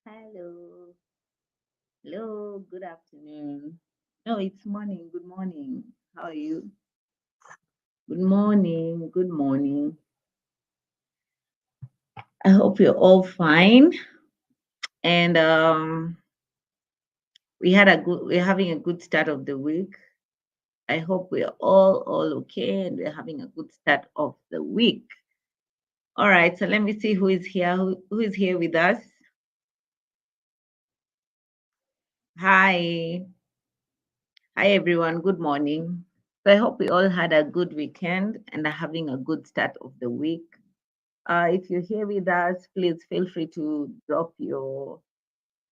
Hello. Hello. Good afternoon. No, it's morning. Good morning. How are you? Good morning. Good morning. I hope you're all fine. And we're having a good start of the week. I hope we're all okay and we're having a good start of the week. All right, so let me see who is here. Who is here with us? Hi. Hi everyone. Good morning. So I hope we all had a good weekend and are having a good start of the week. If you're here with us, please feel free to drop you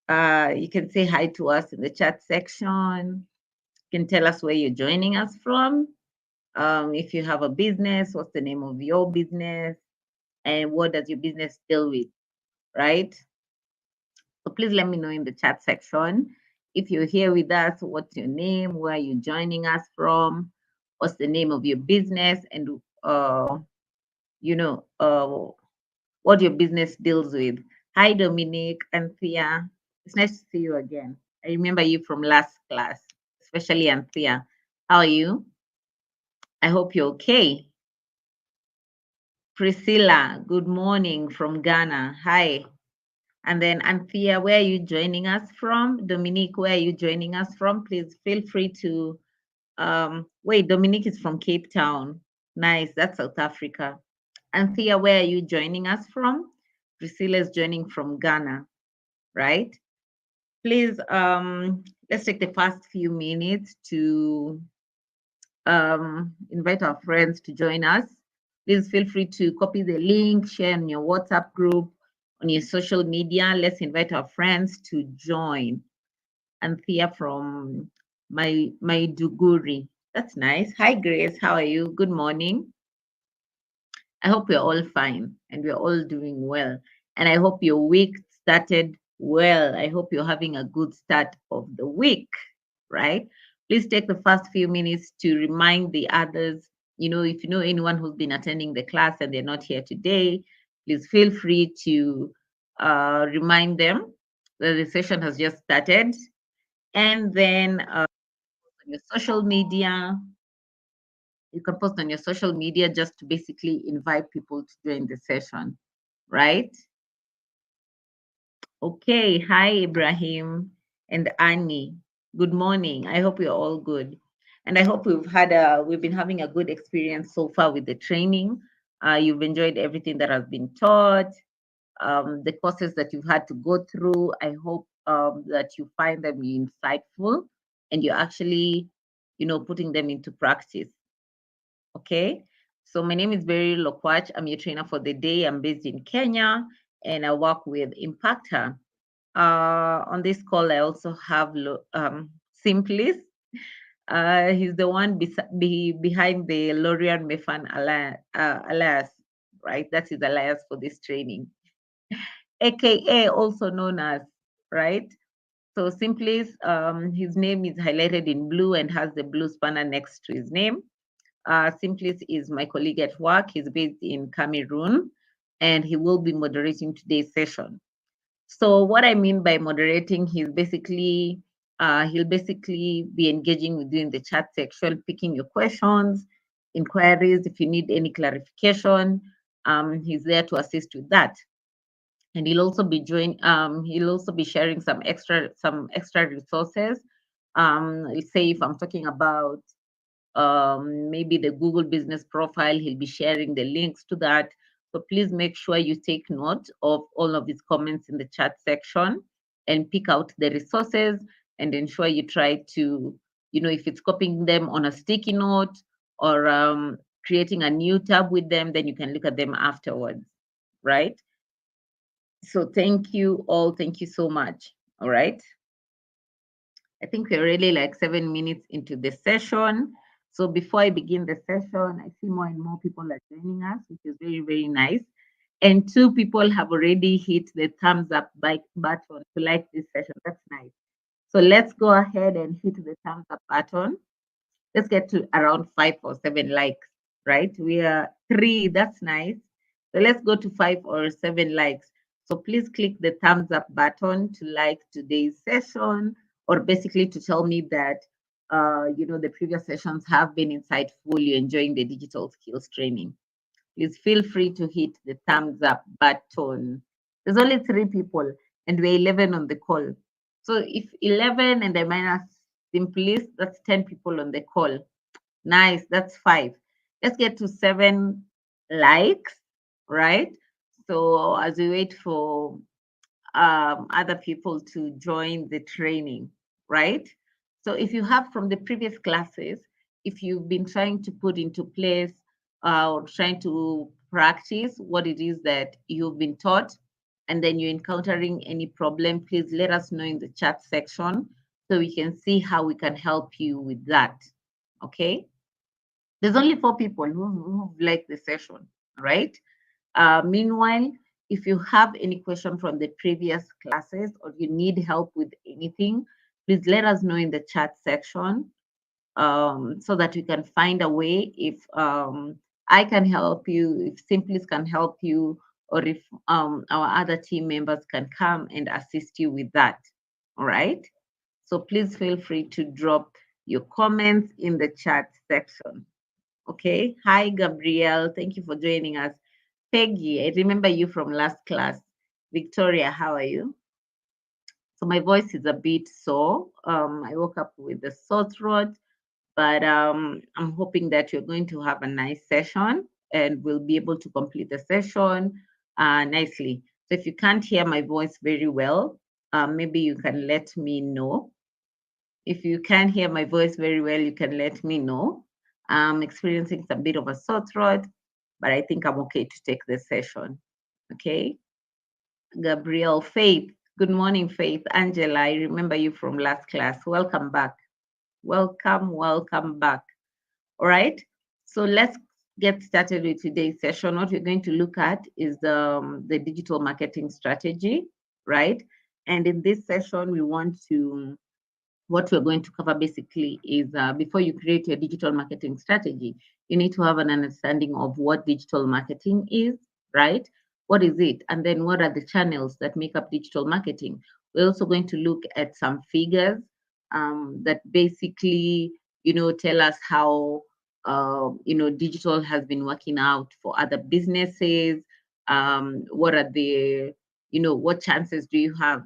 can say hi to us in the chat section. You can tell us where you're joining us from. If you have a business, what's the name of your business? And what does your business deal with, right? So please let me know in the chat section. If you're here with us, what's your name? Where are you joining us from? What's the name of your business? And, you know, what your business deals with. Hi, Dominique and Thea. It's nice to see you again. I remember you from last class, especially Anthea. How are you? I hope you're okay. Priscilla, good morning from Ghana. Hi. And then Anthea, where are you joining us from? Dominique, where are you joining us from? Please feel free to wait, Dominique is from Cape Town. Nice, that's South Africa. Anthea, where are you joining us from? Priscilla is joining from Ghana, right? Please, let's take the first few minutes to invite our friends to join us. Please feel free to copy the link, share in your WhatsApp group, on your social media. Let's invite our friends to join. Anthea from Maiduguri. That's nice. Hi, Grace. How are you? Good morning. I hope we're all fine and we're all doing well. And I hope your week started well. I hope you're having a good start of the week, right? Please take the first few minutes to remind the others. If you know anyone who's been attending the class and they're not here today, please feel free to remind them that the session has just started. And then on your social media, you can post on your social media just to basically invite people to join the session, right? Okay. Hi, Ibrahim and Annie. Good morning. I hope you're all good. And I hope we've been having a good experience so far with the training. You've enjoyed everything that has been taught, the courses that you've had to go through. I hope that you find them insightful and you're actually, putting them into practice. Okay. So my name is Berry Lokwach. I'm your trainer for the day. I'm based in Kenya and I work with Impactor. On this call, I also have Simplis. He's the one behind the Lorian Mefan Alliance, right? That's his alliance for this training, aka also known as, right? So Simplis, his name is highlighted in blue and has the blue spanner next to his name. Simplis is my colleague at work. He's based in Cameroon and he will be moderating today's session. So what I mean by moderating, he'll basically be engaging with you in the chat section, picking your questions, inquiries. If you need any clarification, he's there to assist with that. And he'll also be sharing some extra resources. Let's say if I'm talking about maybe the Google business profile, he'll be sharing the links to that. So please make sure you take note of all of his comments in the chat section and pick out the resources and ensure you try to, if it's copying them on a sticky note or creating a new tab with them, then you can look at them afterwards, right? So thank you all. Thank you so much. All right. I think we're already like 7 minutes into the session. So before I begin the session, I see more and more people are joining us, which is very, very nice. And 2 people have already hit the thumbs up button to like this session. That's nice. So let's go ahead and hit the thumbs up button. Let's get to around 5 or 7 likes, right? We are 3. That's nice. So let's go to 5 or 7 likes. So please click the thumbs up button to like today's session, or basically to tell me that the previous sessions have been insightful. You're enjoying the digital skills training. Please feel free to hit the thumbs up button. There's only 3 people, and we're 11 on the call. So if 11 and I minus Simplist, that's 10 people on the call. Nice, that's 5. Let's get to 7 likes, right? So as we wait for other people to join the training, right? So if you have from the previous classes, if you've been trying to put into place or trying to practice what it is that you've been taught, and then you're encountering any problem, please let us know in the chat section so we can see how we can help you with that. Okay? There's only 4 people who like the session, right? Meanwhile, if you have any question from the previous classes or you need help with anything, please let us know in the chat section so that we can find a way if I can help you, if Simplis can help you, or if our other team members can come and assist you with that. All right. So please feel free to drop your comments in the chat section. Okay. Hi, Gabrielle. Thank you for joining us. Peggy, I remember you from last class. Victoria, how are you? So my voice is a bit sore. I woke up with a sore throat, but I'm hoping that you're going to have a nice session and we'll be able to complete the session nicely. So if you can't hear my voice very well, maybe you can let me know. If you can't hear my voice very well, you can let me know. I'm experiencing a bit of a sore throat, but I think I'm okay to take the session. Okay. Gabrielle, Faith. Good morning, Faith. Angela, I remember you from last class. Welcome back. Welcome back. All right. So let's get started with today's session. What we're going to look at is the digital marketing strategy, right? And in this session, what we're going to cover basically is before you create your digital marketing strategy, you need to have an understanding of what digital marketing is, right? What is it? And then what are the channels that make up digital marketing? We're also going to look at some figures that basically, tell us how, digital has been working out for other businesses. What are what chances do you have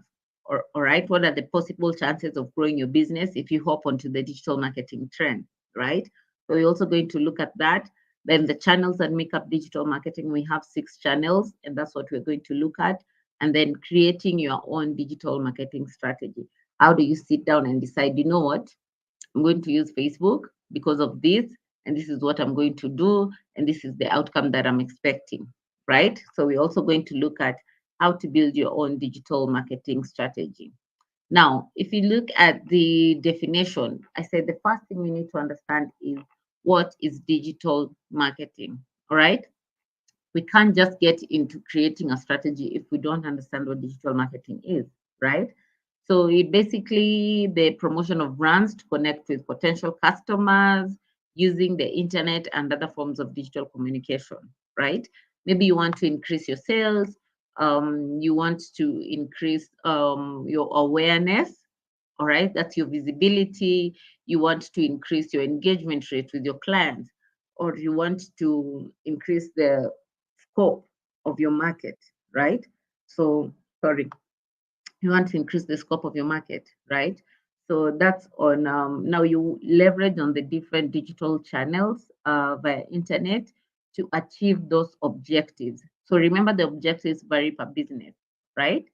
or all right, what are the possible chances of growing your business if you hop onto the digital marketing trend, right? So we're also going to look at that. Then the channels that make up digital marketing, we have 6 channels, and that's what we're going to look at. And then creating your own digital marketing strategy. How do you sit down and decide, you know what, I'm going to use Facebook because of this, and this is what I'm going to do, and this is the outcome that I'm expecting, right? So we're also going to look at how to build your own digital marketing strategy. Now, if you look at the definition, I said the first thing we need to understand is what is digital marketing, all right? We can't just get into creating a strategy if we don't understand what digital marketing is, right? So it basically the promotion of brands to connect with potential customers using the internet and other forms of digital communication, right? Maybe you want to increase your sales, you want to increase your awareness, all right? That's your visibility. You want to increase your engagement rate with your clients, or you want to increase the scope of your market, right? So, sorry, you want to increase the scope of your market, right? So that's on now you leverage on the different digital channels via internet to achieve those objectives. So remember the objectives vary per business, right?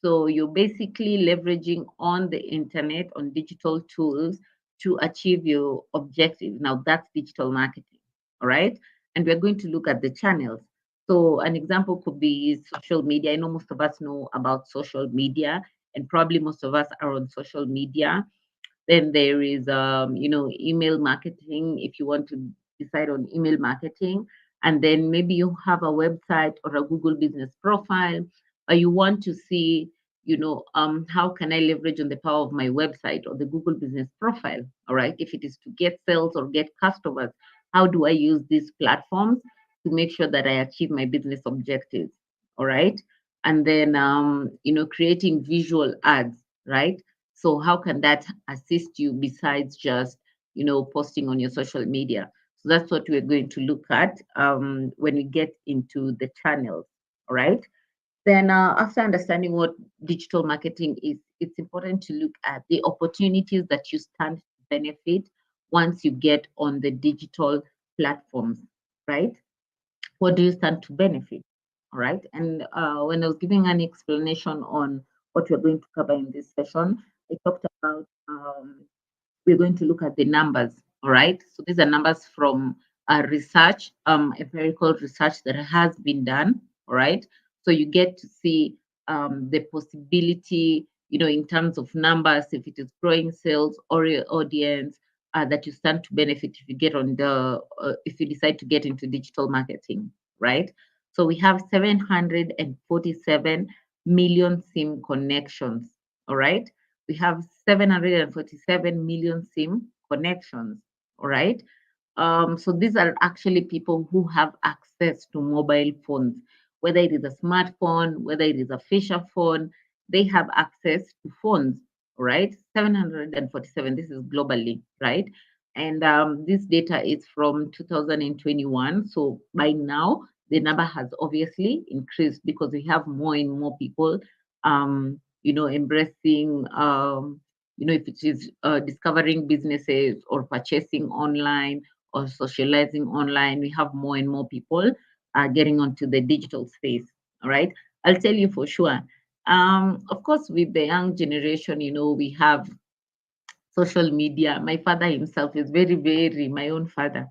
So you're basically leveraging on the internet, on digital tools to achieve your objectives. Now that's digital marketing, all right? And we're going to look at the channels. So an example could be social media. I know most of us know about social media, and probably most of us are on social media. Then there is, email marketing if you want to decide on email marketing. And then maybe you have a website or a Google business profile, or you want to see, how can I leverage on the power of my website or the Google business profile? All right. If it is to get sales or get customers, how do I use these platforms to make sure that I achieve my business objectives? All right. and then creating visual ads, right? So how can that assist you besides just posting on your social media? So that's what we're going to look at when we get into the channels. All right. Then, after understanding what digital marketing is, it's important to look at the opportunities that you stand to benefit once you get on the digital platforms, right? What do you stand to benefit? All right. And when I was giving an explanation on what we're going to cover in this session, I talked about we're going to look at the numbers. All right. So these are numbers from research, empirical research that has been done. All right. So you get to see the possibility, in terms of numbers, if it is growing sales or your audience, that you stand to benefit if you get on if you decide to get into digital marketing, right? So we have 747 million SIM connections. All right. We have 747 million SIM connections. All right. So these are actually people who have access to mobile phones, whether it is a smartphone, whether it is a feature phone, they have access to phones, all right? 747, this is globally, right? And this data is from 2021. So by now, the number has obviously increased because we have more and more people, embracing, if it is discovering businesses or purchasing online or socializing online, we have more and more people getting onto the digital space. All right. I'll tell you for sure. Of course, with the young generation, we have social media. My father himself is very, very, my own father,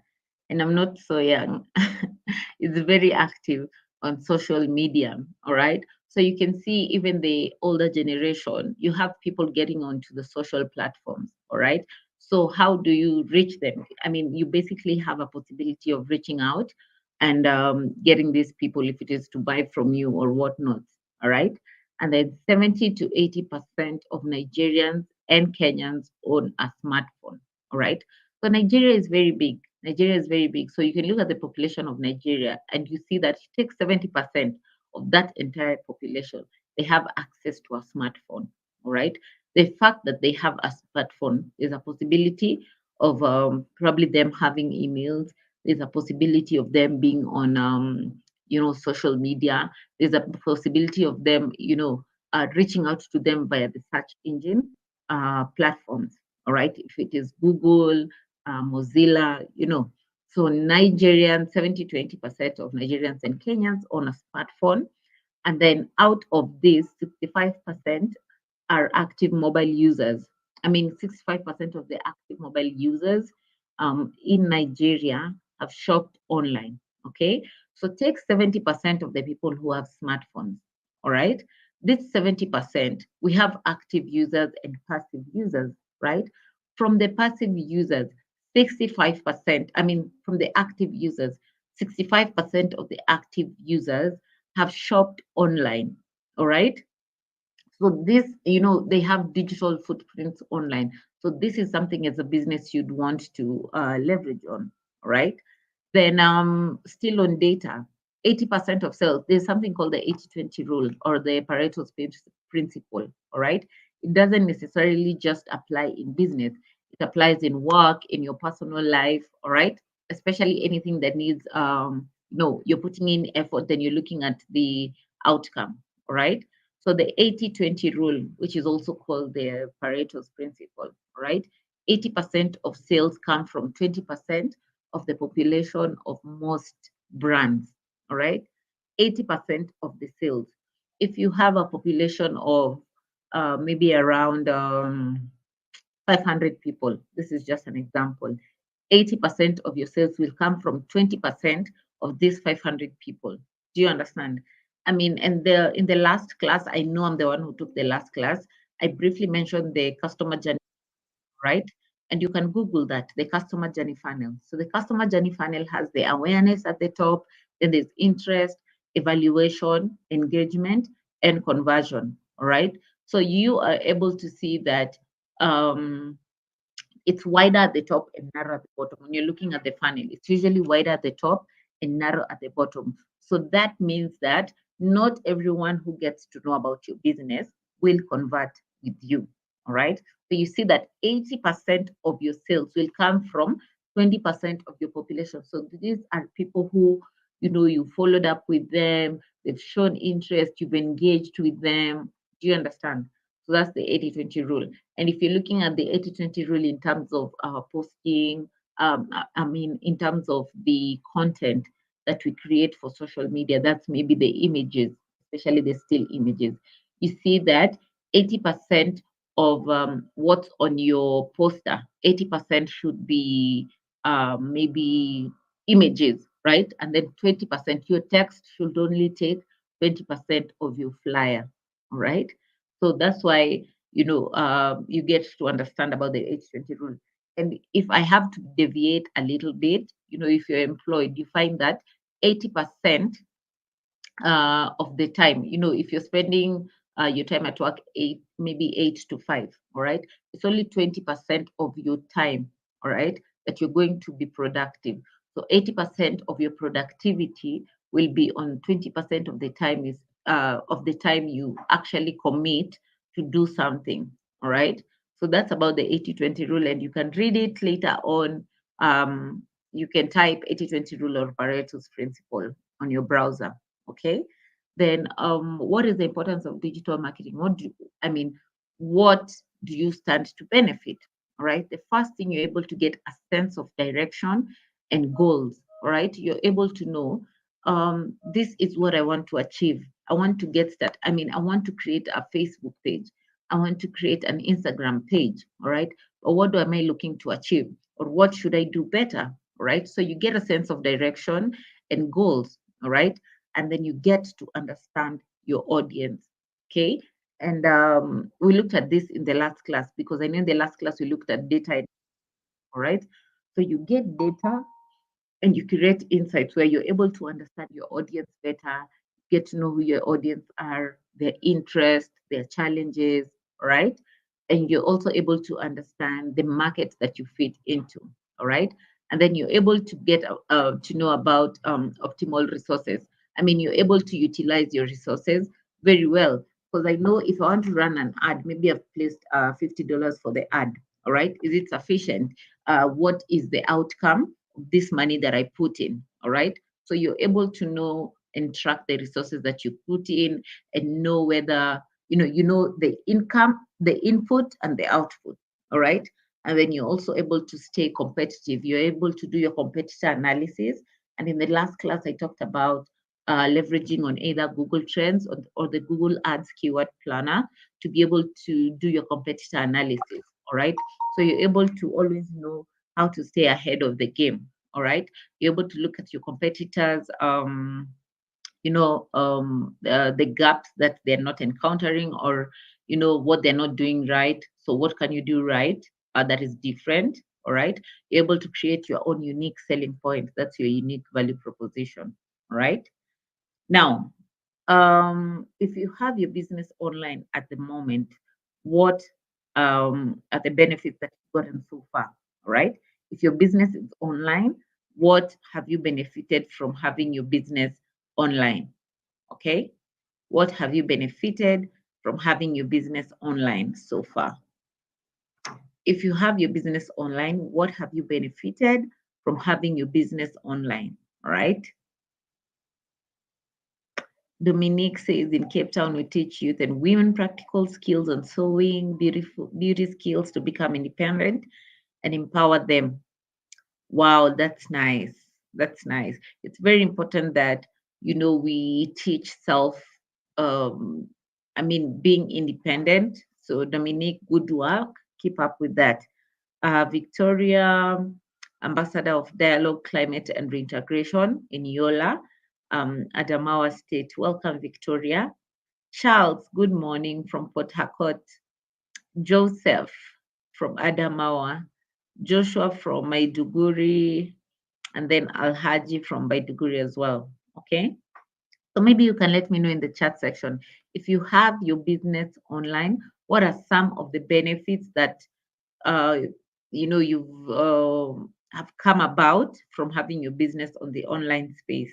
and I'm not so young, is very active on social media. All right. So you can see even the older generation, you have people getting onto the social platforms. All right. So how do you reach them? I mean, you basically have a possibility of reaching out and getting these people, if it is to buy from you or whatnot. All right. And then 70 to 80% of Nigerians and Kenyans own a smartphone. All right. So Nigeria is very big. Nigeria is very big. So you can look at the population of Nigeria and you see that it takes 70% of that entire population. They have access to a smartphone. All right. The fact that they have a smartphone is a possibility of probably them having emails. There's a possibility of them being on, social media. There's a possibility of them, reaching out to them via the search engine platforms. All right. If it is Google, Mozilla, So Nigerians, 70 to 80% of Nigerians and Kenyans own a smartphone. And then out of this, 65% are active mobile users. I mean, 65% of the active mobile users in Nigeria have shopped online. Okay. So take 70% of the people who have smartphones. All right. This 70%, we have active users and passive users, right? From the passive users, 65%, I mean, from the active users, 65% of the active users have shopped online. All right. So this, they have digital footprints online. So this is something as a business you'd want to leverage on, right? Then still on data, 80% of sales, there's something called the 80-20 rule or the Pareto's principle, all right? It doesn't necessarily just apply in business. It applies in work, in your personal life, all right? Especially anything that needs, you're putting in effort, then you're looking at the outcome, all right? So the 80-20 rule, which is also called the Pareto's principle, right? 80% of sales come from 20% of the population of most brands, all right? 80% of the sales. If you have a population of maybe around 500 people, this is just an example, 80% of your sales will come from 20% of these 500 people. Do you understand? I mean, and in the last class, I know I'm the one who took the last class. I briefly mentioned the customer journey, right? And you can Google that, the customer journey funnel. So the customer journey funnel has the awareness at the top, then there's interest, evaluation, engagement, and conversion. All right. So you are able to see that it's wider at the top and narrow at the bottom. When you're looking at the funnel, it's usually wider at the top and narrow at the bottom. So that means that not everyone who gets to know about your business will convert with you. All right. So you see that 80% of your sales will come from 20% of your population. So these are people who, you followed up with them, they've shown interest, you've engaged with them. Do you understand? So that's the 80-20 rule. And if you're looking at the 80-20 rule in terms of posting, I mean, in terms of the content that we create for social media, that's maybe the images, especially the still images. You see that 80% of what's on your poster, 80% should be maybe images, right? And then 20%, your text should only take 20% of your flyer, all right? So that's why, you get to understand about the 80-20 rule. And if I have to deviate a little bit, if you're employed, you find that 80% of the time, if you're spending your time at work maybe 8 to 5, all right, it's only 20% of your time, all right, that you're going to be productive. So 80% of your productivity will be on 20% of the time you actually commit to do something, all right. So that's about the 80-20 rule, and you can read it later on. You can type 80-20 rule or Pareto's principle on your browser. Okay. Then what is the importance of digital marketing? What do you stand to benefit? All right. The first thing, you're able to get a sense of direction and goals. All right. You're able to know, this is what I want to achieve. I want to get that. I want to create a Facebook page. I want to create an Instagram page. All right. Or what am I looking to achieve? Or what should I do better? All right. So you get a sense of direction and goals. All right. And then you get to understand your audience. Okay. And we looked at this in the last class, because I know in the last class we looked at data. All right. So you get data and you create insights where you're able to understand your audience better, get to know who your audience are, their interests, their challenges, right? And you're also able to understand the market that you fit into, all right? And then you're able to get to know about optimal resources. You're able to utilize your resources very well. Because I know if I want to run an ad, maybe I've placed $50 for the ad, all right? Is it sufficient? What is the outcome of this money that I put in? All right. So you're able to know and track the resources that you put in, and know whether, the income, the input and the output. All right. And then you're also able to stay competitive. You're able to do your competitor analysis. And in the last class, I talked about leveraging on either Google Trends or the Google Ads Keyword Planner to be able to do your competitor analysis. All right. So you're able to always know how to stay ahead of the game. All right. You're able to look at your competitors, the gaps that they're not encountering, or, what they're not doing right. So what can you do right that is different? All right. You're able to create your own unique selling point. That's your unique value proposition. All right. Now, if you have your business online at the moment, what are the benefits that you've gotten so far? All right. If your business is online, what have you benefited from having your business online? Okay. What have you benefited from having your business online so far? If you have your business online, what have you benefited from having your business online? All right. Dominique says, in Cape Town, we teach youth and women practical skills on sewing, beautiful beauty skills to become independent and empower them. Wow, that's nice. That's nice. It's very important that, we teach um, being independent. So, Dominique, good work. Keep up with that. Victoria, Ambassador of Dialogue, Climate and Reintegration in Yola, Adamawa State. Welcome, Victoria. Charles, good morning from Port Harcourt. Joseph from Adamawa. Joshua from Maiduguri, and then Alhaji from Maiduguri as well. Okay. So maybe you can let me know in the chat section, if you have your business online, what are some of the benefits that uh, you've have come about from having your business on the online space.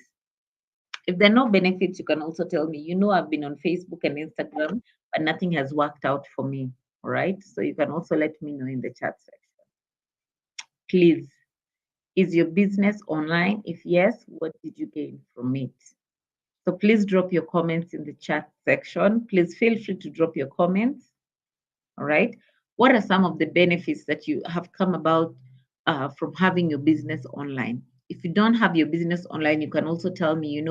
If there are no benefits, you can also tell me, I've been on Facebook and Instagram, but nothing has worked out for me. All right. So you can also let me know in the chat section. Please, is your business online? If yes, what did you gain from it? So please drop your comments in the chat section. Please feel free to drop your comments. All right. What are some of the benefits that you have come about from having your business online? If you don't have your business online, you can also tell me,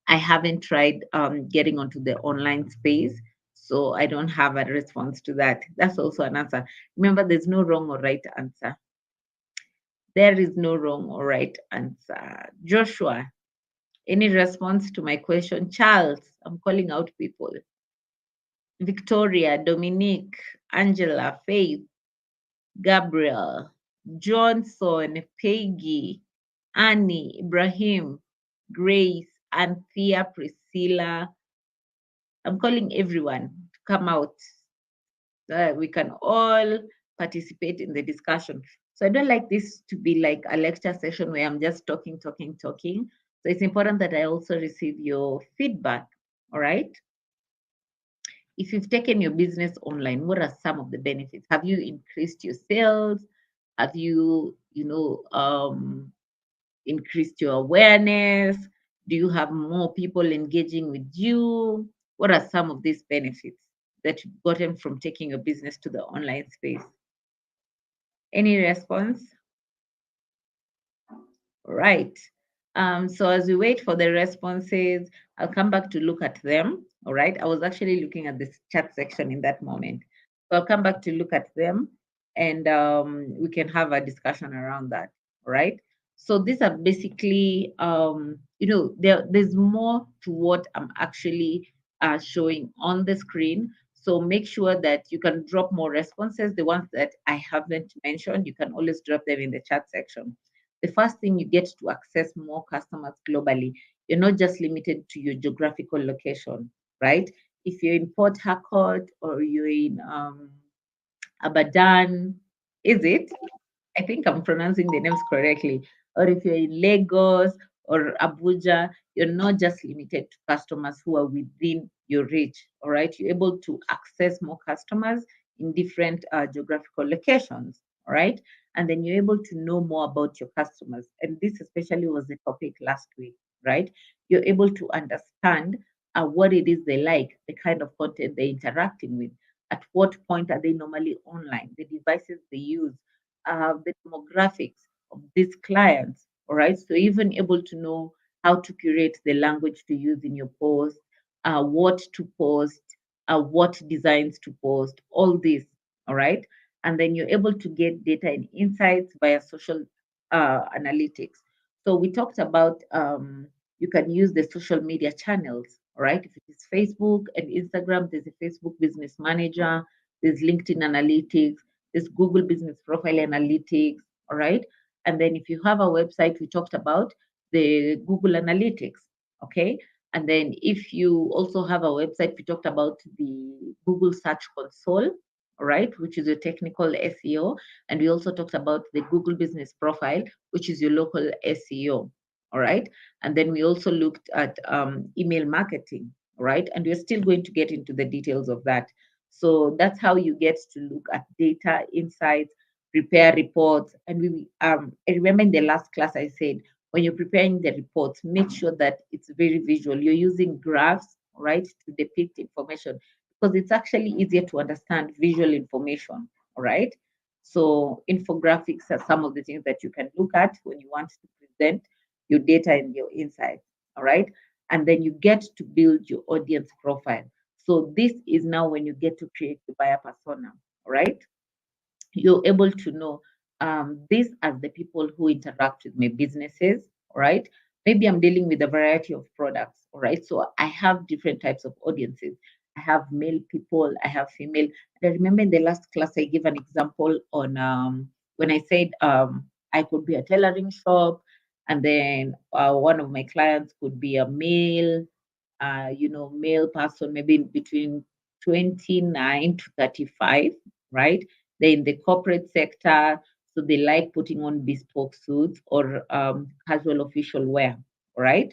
I haven't tried getting onto the online space. So I don't have a response to that. That's also an answer. Remember, there's no wrong or right answer. There is no wrong or right answer. Joshua, any response to my question? Charles, I'm calling out people. Victoria, Dominique, Angela, Faith, Gabriel, Johnson, Peggy, Annie, Ibrahim, Grace, Anthea, Priscilla. I'm calling everyone to come out so that we can all participate in the discussion. So I don't like this to be like a lecture session where I'm just talking, talking, talking. So it's important that I also receive your feedback. All right. If you've taken your business online, what are some of the benefits? Have you increased your sales? Have you, increased your awareness? Do you have more people engaging with you? What are some of these benefits that you've gotten from taking your business to the online space? Any response? Right. So as we wait for the responses, I'll come back to look at them. All right. I was actually looking at this chat section in that moment. So I'll come back to look at them and we can have a discussion around that. All right. So these are basically, there's more to what I'm actually showing on the screen. So make sure that you can drop more responses. The ones that I haven't mentioned, you can always drop them in the chat section. The first thing, you get to access more customers globally. You're not just limited to your geographical location, right? If you're in Port Harcourt or you're in Abadan, is it? I think I'm pronouncing the names correctly. Or if you're in Lagos or Abuja, you're not just limited to customers who are within your reach. All right. You're able to access more customers in different geographical locations. All right. And then you're able to know more about your customers. And this especially was the topic last week, right? You're able to understand what it is they like, the kind of content they're interacting with, at what point are they normally online, the devices they use, the demographics of these clients. All right. So even able to know how to curate the language to use in your post, what to post, what designs to post, all this. All right. And then you're able to get data and insights via social analytics. So we talked about you can use the social media channels. All right. If it is Facebook and Instagram, there's a Facebook Business Manager, there's LinkedIn Analytics, this Google Business Profile Analytics, all right? And then if you have a website, we talked about the Google Analytics, okay? And then if you also have a website, we talked about the Google Search Console, all right, which is your technical SEO. And we also talked about the Google Business Profile, which is your local SEO, all right? And then we also looked at email marketing, all right? And we're still going to get into the details of that. So that's how you get to look at data, insights, prepare reports. And I remember in the last class I said, when you're preparing the reports, make sure that it's very visual. You're using graphs, right, to depict information because it's actually easier to understand visual information, all right? So infographics are some of the things that you can look at when you want to present your data and your insights, all right? And then you get to build your audience profile. So this is now when you get to create the buyer persona, all right? You're able to know these are the people who interact with my businesses, all right? Maybe I'm dealing with a variety of products, all right? So I have different types of audiences. I have male people, I have female. And I remember in the last class, I gave an example on when I said I could be a tailoring shop, and then one of my clients could be a male, male person, maybe between 29 to 35, right? They're in the corporate sector, so they like putting on bespoke suits or casual official wear, right?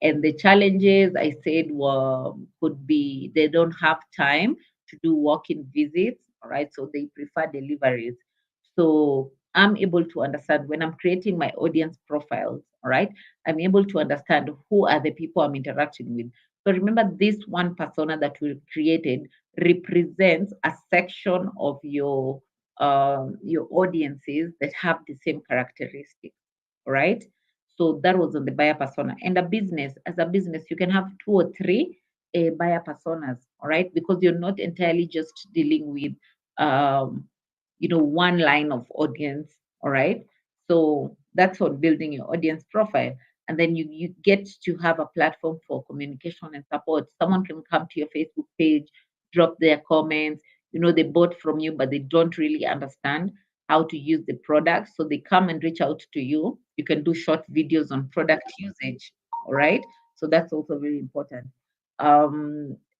And the challenges I said were could be they don't have time to do walk-in visits, all right? So they prefer deliveries. So I'm able to understand when I'm creating my audience profiles, all right? I'm able to understand who are the people I'm interacting with. So remember, this one persona that we created represents a section of your audiences that have the same characteristics, all right? So that was on the buyer persona. And a business, as a business, you can have two or three buyer personas, all right? Because you're not entirely just dealing with um, one line of audience, all right? So that's what building your audience profile. And then you get to have a platform for communication and support. Someone can come to your Facebook page, drop their comments. They bought from you, but they don't really understand how to use the product. So they come and reach out to you. You can do short videos on product usage. All right. So that's also very important.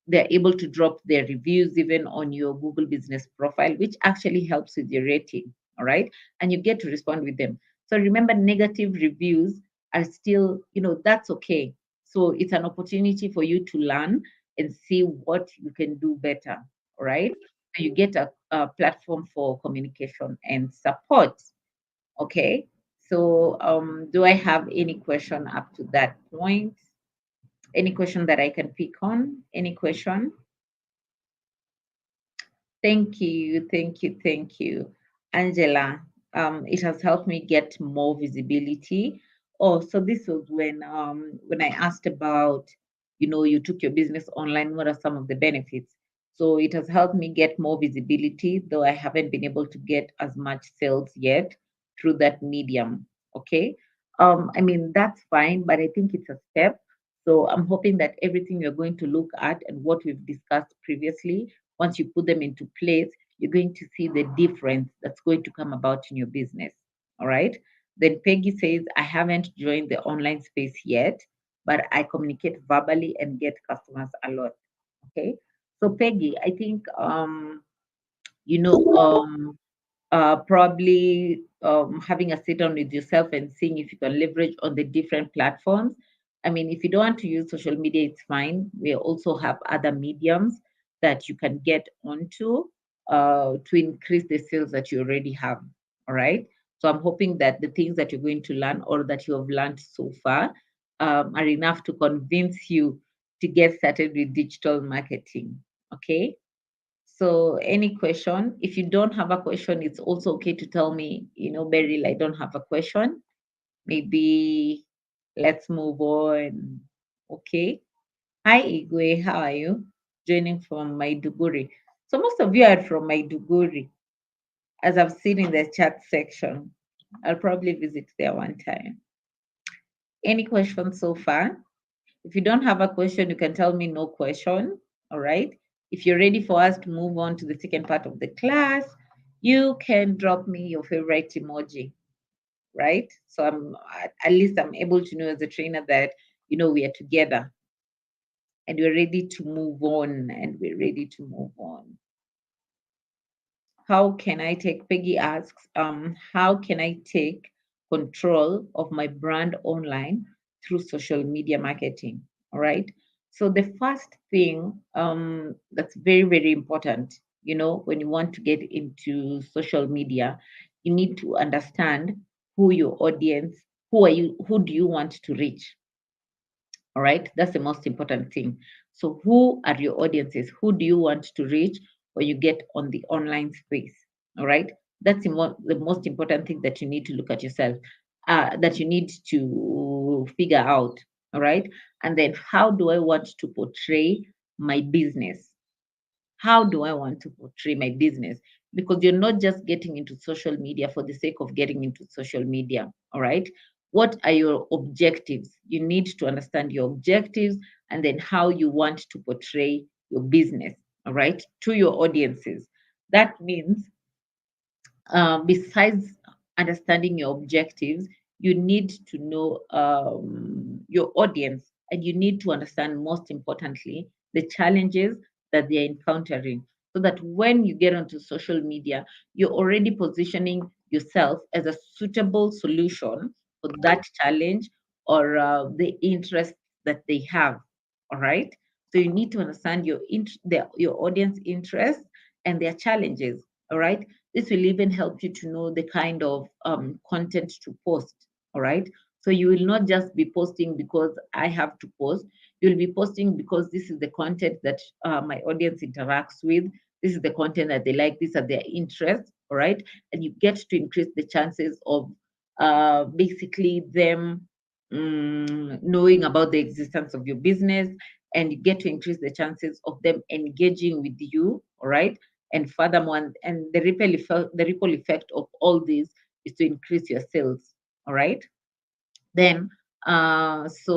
They're able to drop their reviews even on your Google business profile, which actually helps with your rating. All right. And you get to respond with them. So remember, negative reviews are still, that's okay. So it's an opportunity for you to learn and see what you can do better. All right. So you get a platform for communication and support. Okay. So do I have any question up to that point? Any question that I can pick on? Any question? Thank you, thank you, thank you, Angela. It has helped me get more visibility. Oh, so this was when I asked about, you took your business online. What are some of the benefits? So it has helped me get more visibility, though I haven't been able to get as much sales yet through that medium. Okay. I mean that's fine, but I think it's a step. So I'm hoping that everything you're going to look at and what we've discussed previously, once you put them into place, you're going to see the difference that's going to come about in your business. All right. Then Peggy says, I haven't joined the online space yet, but I communicate verbally and get customers a lot. Okay. So Peggy, I think you know, probably having a sit down with yourself and seeing if you can leverage on the different platforms. I mean, if you don't want to use social media, it's fine. We also have other mediums that you can get onto to increase the sales that you already have. All right. So I'm hoping that the things that you're going to learn or that you have learned so far are enough to convince you to get started with digital marketing. Okay. So, any question? If you don't have a question, it's also okay to tell me, Beryl, I don't have a question. Maybe let's move on. Okay. Hi, Igwe. How are you? Joining from Maiduguri. So, most of you are from Maiduguri, as I've seen in the chat section. I'll probably visit there one time. Any questions so far? If you don't have a question, you can tell me no question. All right. If you're ready for us to move on to the second part of the class, you can drop me your favorite emoji, right? So at least I'm able to know as a trainer that we are together and we're ready to move on and we're ready to move on. How can I take, Peggy asks, how can I take control of my brand online through social media marketing? All right. So the first thing that's very, very important, when you want to get into social media, you need to understand who your audience, who do you want to reach? All right. That's the most important thing. So, who are your audiences? Who do you want to reach when you get on the online space? All right. That's the most important thing that you need to look at yourself, that you need to figure out. All right. And then, how do I want to portray my business? How do I want to portray my business? Because you're not just getting into social media for the sake of getting into social media. All right. What are your objectives? You need to understand your objectives and then how you want to portray your business. All right. To your audiences. That means besides understanding your objectives, you need to know your audience and you need to understand, most importantly, the challenges that they're encountering so that when you get onto social media, you're already positioning yourself as a suitable solution for that challenge or the interest that they have. All right. So you need to understand your audience interests and their challenges. All right. This will even help you to know the kind of content to post. All right. So you will not just be posting because I have to post. You'll be posting because this is the content that my audience interacts with. This is the content that they like. These are their interests. All right. And you get to increase the chances of basically them knowing about the existence of your business, and you get to increase the chances of them engaging with you. All right. And furthermore, and the ripple effect of all this is to increase your sales. All right. Then there's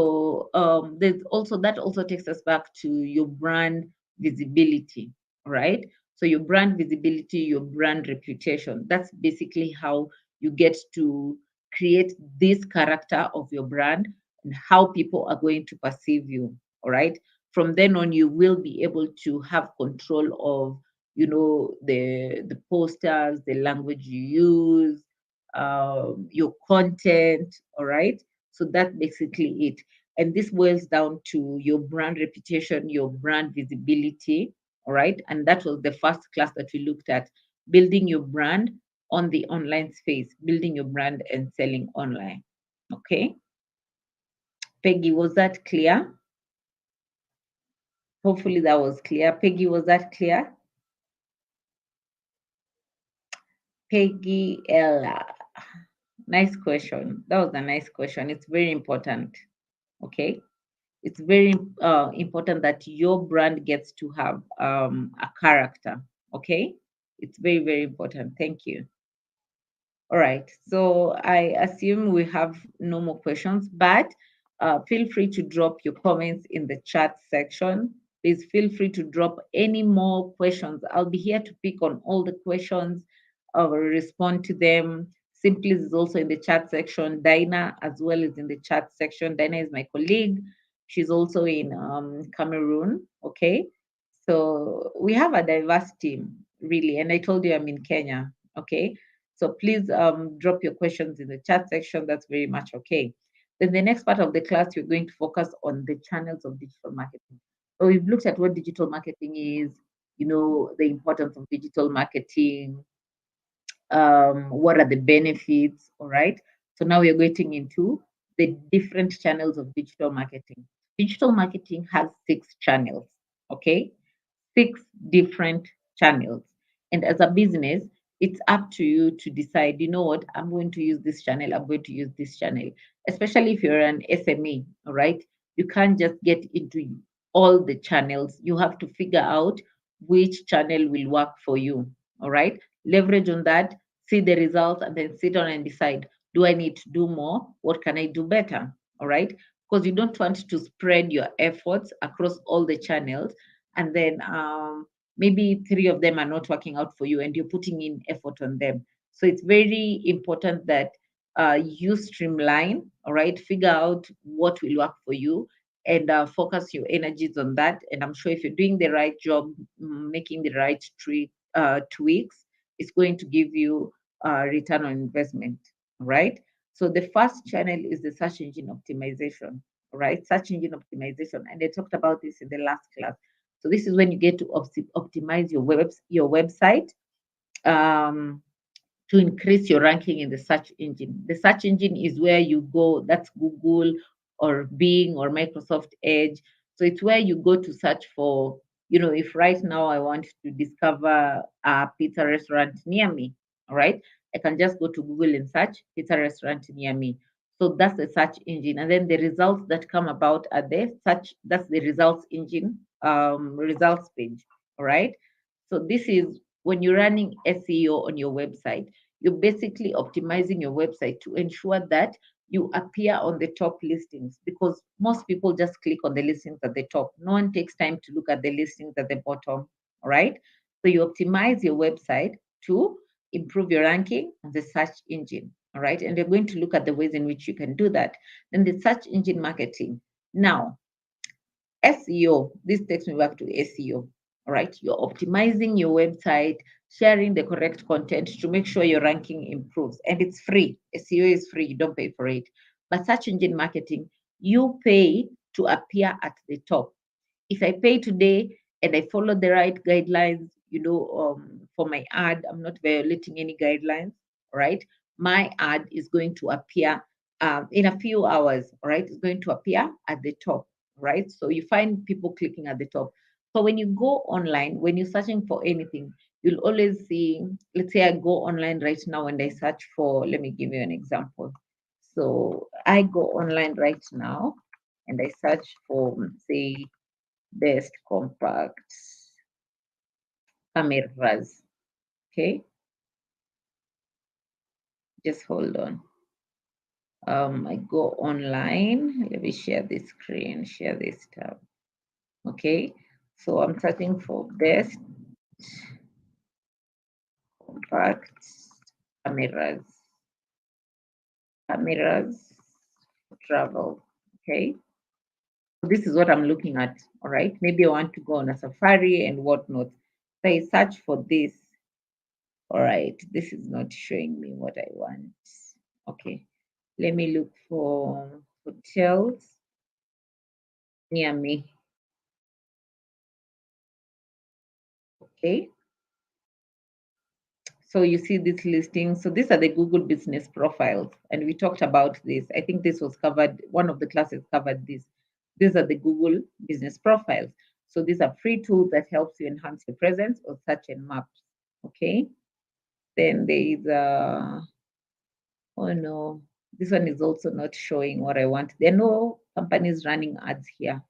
also that also takes us back to your brand visibility, right? So your brand visibility, your brand reputation, that's basically how you get to create this character of your brand and how people are going to perceive you. All right. From then on, you will be able to have control of, the posters, the language you use, your content. All right. So that's basically it. And this boils down to your brand reputation, your brand visibility. All right. And that was the first class that we looked at, building your brand on the online space, building your brand and selling online. Okay. Peggy, was that clear? Hopefully that was clear. Peggy, was that clear? Peggy Ella. Nice question. That was a nice question. It's very important. Okay. It's very important that your brand gets to have a character. Okay. It's very, very important. Thank you. All right. So I assume we have no more questions, but feel free to drop your comments in the chat section. Please feel free to drop any more questions. I'll be here to pick on all the questions or respond to them. Simply is also in the chat section. Dinah as well is in the chat section. Dinah is my colleague. She's also in Cameroon. Okay. So we have a diverse team, really. And I told you I'm in Kenya. Okay. So please drop your questions in the chat section. That's very much okay. Then the next part of the class, we're going to focus on the channels of digital marketing. So we've looked at what digital marketing is, the importance of digital marketing, what are the benefits, all right? So now we're getting into the different channels of digital marketing. Digital marketing has 6 channels, okay? 6 different channels. And as a business, it's up to you to decide, you know what, I'm going to use this channel, I'm going to use this channel. Especially if you're an SME, all right? You can't just get into all the channels. You have to figure out which channel will work for you, all right? Leverage on that, see the results, and then sit down and decide, do I need to do more? What can I do better? All right? Because you don't want to spread your efforts across all the channels, and then maybe 3 of them are not working out for you and you're putting in effort on them. So it's very important that you streamline, all right? Figure out what will work for you and focus your energies on that. And I'm sure if you're doing the right job, making the right tweaks, it's going to give you return on investment, right? So the first channel is the search engine optimization, right? Search engine optimization, and I talked about this in the last class. So this is when you get to optimize your website um, to increase your ranking in the search engine. The search engine is where you go. That's Google or Bing or Microsoft Edge. So it's where you go to search for, if right now I want to discover a pizza restaurant near me, all right, I can just go to Google and search pizza restaurant near me. So that's the search engine. And then the results that come about are that's the results engine, results page. All right. So this is when you're running SEO on your website, you're basically optimizing your website to ensure that you appear on the top listings, because most people just click on the listings at the top. No one takes time to look at the listings at the bottom. All right. So you optimize your website to improve your ranking on the search engine. All right. And we're going to look at the ways in which you can do that. Then the search engine marketing. Now, SEO, this takes me back to SEO. All right. You're optimizing your website, sharing the correct content to make sure your ranking improves. And it's free. SEO is free. You don't pay for it. But search engine marketing, you pay to appear at the top. If I pay today and I follow the right guidelines, for my ad, I'm not violating any guidelines, right? My ad is going to appear in a few hours, right? It's going to appear at the top, right? So you find people clicking at the top. So when you go online, when you're searching for anything, you'll always see, let's say I go online right now and I search for, let me give you an example. So I go online right now and I search for, say, best compact cameras. Okay, just hold on. I go online. Let me share this screen, share this tab. Okay, so I'm searching for best compact cameras, cameras for travel. Okay, so this is what I'm looking at. All right, maybe I want to go on a safari and whatnot. So I search for this. All right, this is not showing me what I want. Okay, let me look for hotels near me. Okay, so you see this listing. So these are the Google business profiles, and we talked about this. I think this was covered, one of the classes covered this. These are the Google business profiles. So these are free tools that helps you enhance your presence or search and maps. Okay, then there is oh no, this one is also not showing what I want. There are no companies running ads here.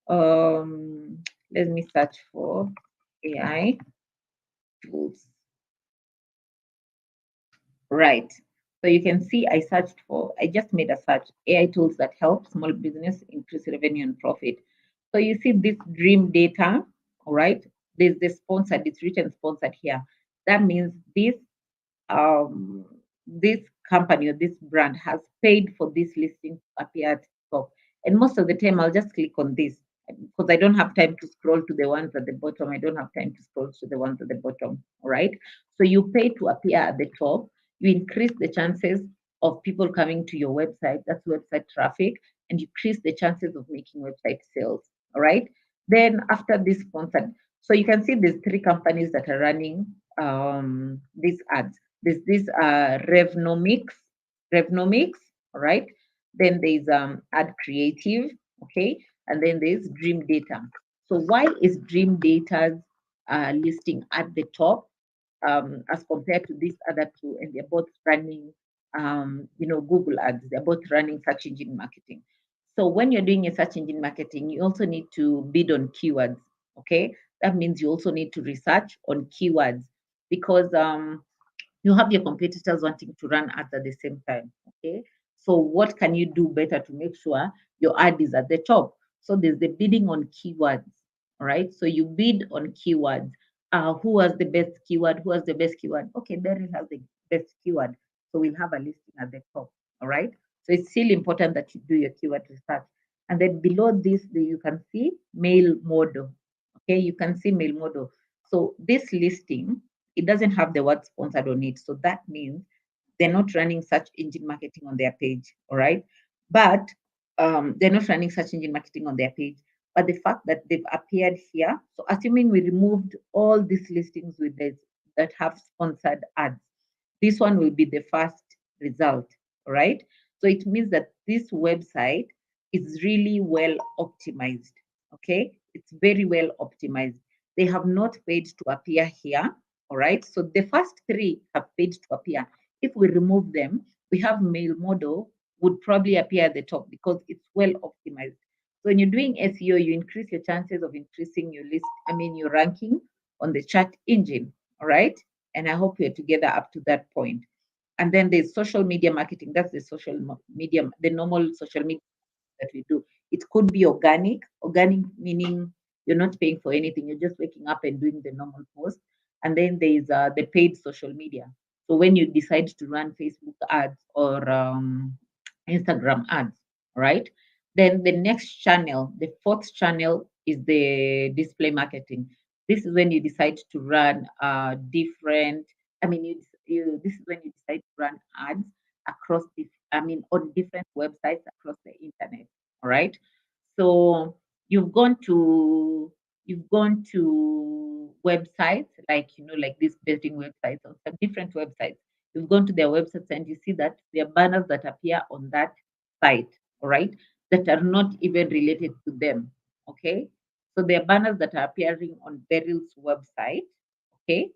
Let me search for AI tools. Right. So you can see I just made a search, AI tools that help small business increase revenue and profit. So you see this dream data, all right? There's the sponsored, it's written sponsored here. That means um, this company or this brand has paid for this listing to appear at the top. And most of the time, I'll just click on this because I don't have time to scroll to the ones at the bottom. I don't have time to scroll to the ones at the bottom. All right. So you pay to appear at the top. You increase the chances of people coming to your website. That's website traffic, and you increase the chances of making website sales. All right. Then after this sponsored, so you can see there's three companies that are running these ads. There's this Revnomics, all right? Then there's Ad Creative, okay? And then there's Dream Data. So why is Dream Data's listing at the top as compared to these other two? And they're both running, Google ads. They're both running search engine marketing. So when you're doing a search engine marketing, you also need to bid on keywords, okay? That means you also need to research on keywords because you have your competitors wanting to run ads at the same time. Okay. So what can you do better to make sure your ad is at the top? So there's the bidding on keywords. All right. So you bid on keywords. Who has the best keyword? Who has the best keyword? Okay, Beryl has the best keyword. So we'll have a listing at the top. All right. So it's still important that you do your keyword research. And then below this, you can see male model. Okay, you can see male model. So this listing, it doesn't have the word sponsored on it. So that means they're not running search engine marketing on their page. All right. But they're not running search engine marketing on their page. But the fact that they've appeared here, so assuming we removed all these listings with this that have sponsored ads, this one will be the first result. All right. So it means that this website is really well optimized. Okay. It's very well optimized. They have not paid to appear here. All right. So the first three have paid to appear. If we remove them, we have male model would probably appear at the top because it's well optimized. So when you're doing SEO, you increase your chances of increasing your your ranking on the chat engine. All right. And I hope we're together up to that point. And then there's social media marketing. That's the media, the normal social media that we do. It could be organic. Organic meaning you're not paying for anything. You're just waking up and doing the normal post. And then there's the paid social media. So when you decide to run Facebook ads or Instagram ads, right? Then the next channel, the fourth channel is the display marketing. This is when you decide to run different. I mean, you this is when you decide to run ads across on different websites across the internet. All right. So you've gone to websites like like these betting websites or some different websites. You've gone to their websites and you see that there are banners that appear on that site, all right, that are not even related to them. Okay. So there are banners that are appearing on Beryl's website. Okay.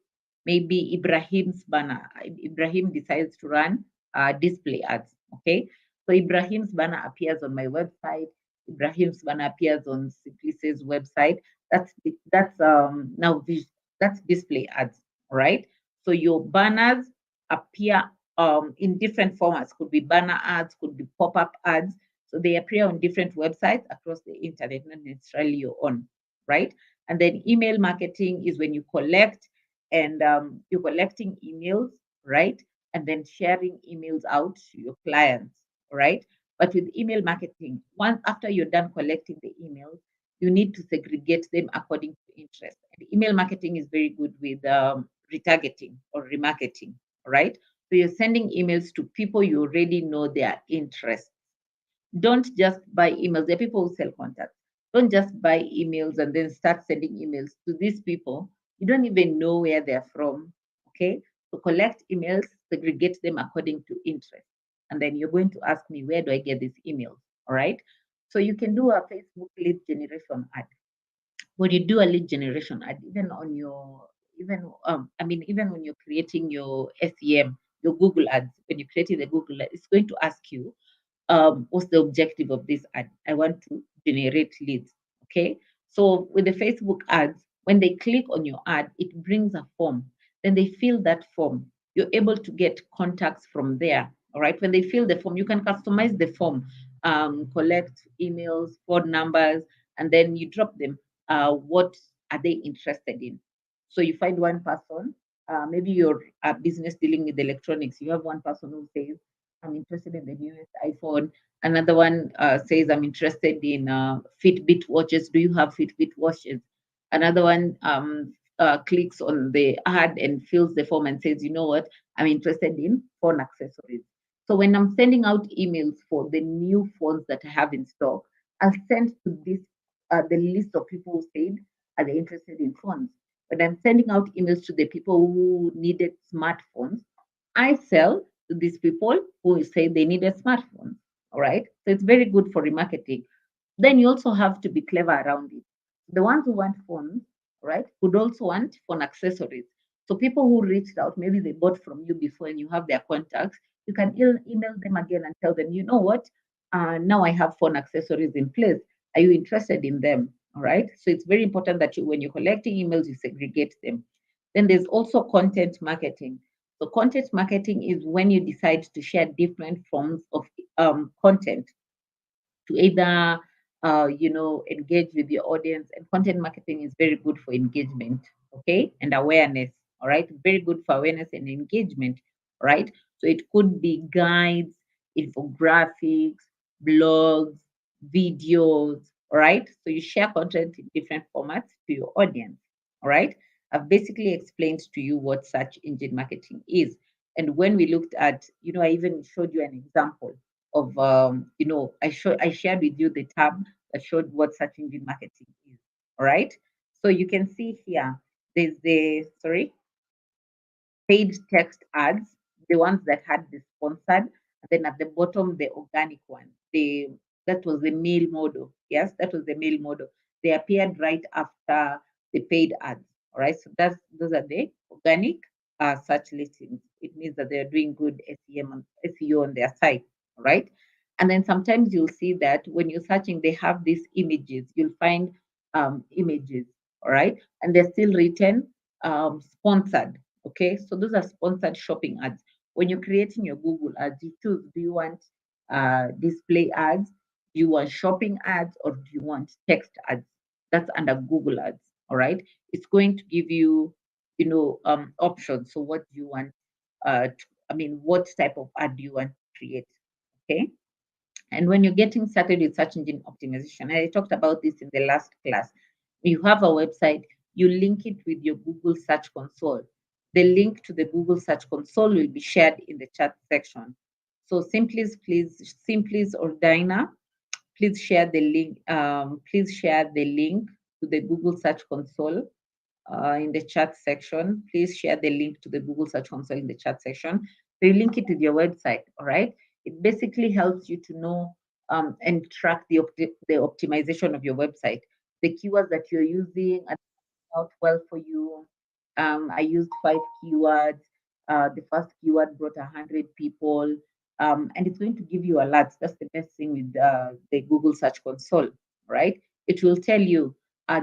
Maybe Ibrahim's banner. Ibrahim decides to run display ads. Okay. So Ibrahim's banner appears on my website. Ibrahim's banner appears on Simplice's website. That's now that's display ads, right? So your banners appear in different formats. Could be banner ads, could be pop-up ads. So they appear on different websites across the internet, not necessarily your own, right? And then email marketing is when you collect and you're collecting emails, right? And then sharing emails out to your clients, right? But with email marketing, once after you're done collecting the emails, you need to segregate them according to interest. And email marketing is very good with retargeting or remarketing, right? So you're sending emails to people you already know their interests. Don't just buy emails. There are people who sell contacts. Don't just buy emails and then start sending emails to these people. You don't even know where they're from. Okay. So collect emails, segregate them according to interest. And then you're going to ask me, where do I get these emails? All right. So you can do a Facebook lead generation ad. When you do a lead generation ad, even on your even when you're creating your SEM, your Google ads, when you're creating the Google ad, it's going to ask you what's the objective of this ad? I want to generate leads. Okay. So with the Facebook ads, when they click on your ad, it brings a form. Then they fill that form. You're able to get contacts from there. All right. When they fill the form, you can customize the form, collect emails, phone numbers, and then you drop them. What are they interested in? So you find one person, maybe you're a business dealing with electronics. You have one person who says, I'm interested in the newest iPhone. Another one says, I'm interested in Fitbit watches. Do you have Fitbit watches? Another one clicks on the ad and fills the form and says, you know what? I'm interested in phone accessories. So when I'm sending out emails for the new phones that I have in stock, I'll send to this the list of people who said, are they interested in phones? When I'm sending out emails to the people who needed smartphones, I sell to these people who say they need a smartphone. All right. So it's very good for remarketing. Then you also have to be clever around it. The ones who want phones, right, could also want phone accessories. So people who reached out, maybe they bought from you before and you have their contacts, you can email them again and tell them, you know what, now I have phone accessories in place. Are you interested in them? All right. So it's very important that you, when you're collecting emails, you segregate them. Then there's also content marketing. So content marketing is when you decide to share different forms of content to either engage with your audience. And content marketing is very good for engagement, okay, and awareness. All right, very good for awareness and engagement. Right. So it could be guides, infographics, blogs, videos. All right. So you share content in different formats to your audience. All right. I've basically explained to you what search engine marketing is. And when we looked at, I even showed you an example of I shared with you the tab that showed what search engine marketing is. All right. So you can see here there's the paid text ads, the ones that had the sponsored, and then at the bottom the organic one. That was the mail model. Yes, that was the mail model. They appeared right after the paid ads. All right. So those are the organic search listings. It means that they're doing good SEM and SEO on their site. All right. And then sometimes you'll see that when you're searching, they have these images. You'll find images. All right. And they're still written sponsored. Okay, so those are sponsored shopping ads. When you're creating your Google ads, you choose, do you want display ads? Do you want shopping ads or do you want text ads? That's under Google ads. All right. It's going to give you, options. So what do you want? What type of ad do you want to create? Okay. And when you're getting started with search engine optimization, and I talked about this in the last class, you have a website, you link it with your Google Search Console. The link to the Google Search Console will be shared in the chat section. So Simplis or Dina, please share the link. Please share the link to the Google Search Console in the chat section. Please share the link to the Google Search Console in the chat section. So you link it with your website, all right? It basically helps you to know and track the optimization of your website, the keywords that you're using out well for you. I used 5 keywords. The first keyword brought 100 people, and it's going to give you alerts. That's the best thing with the Google Search Console, right? It will tell you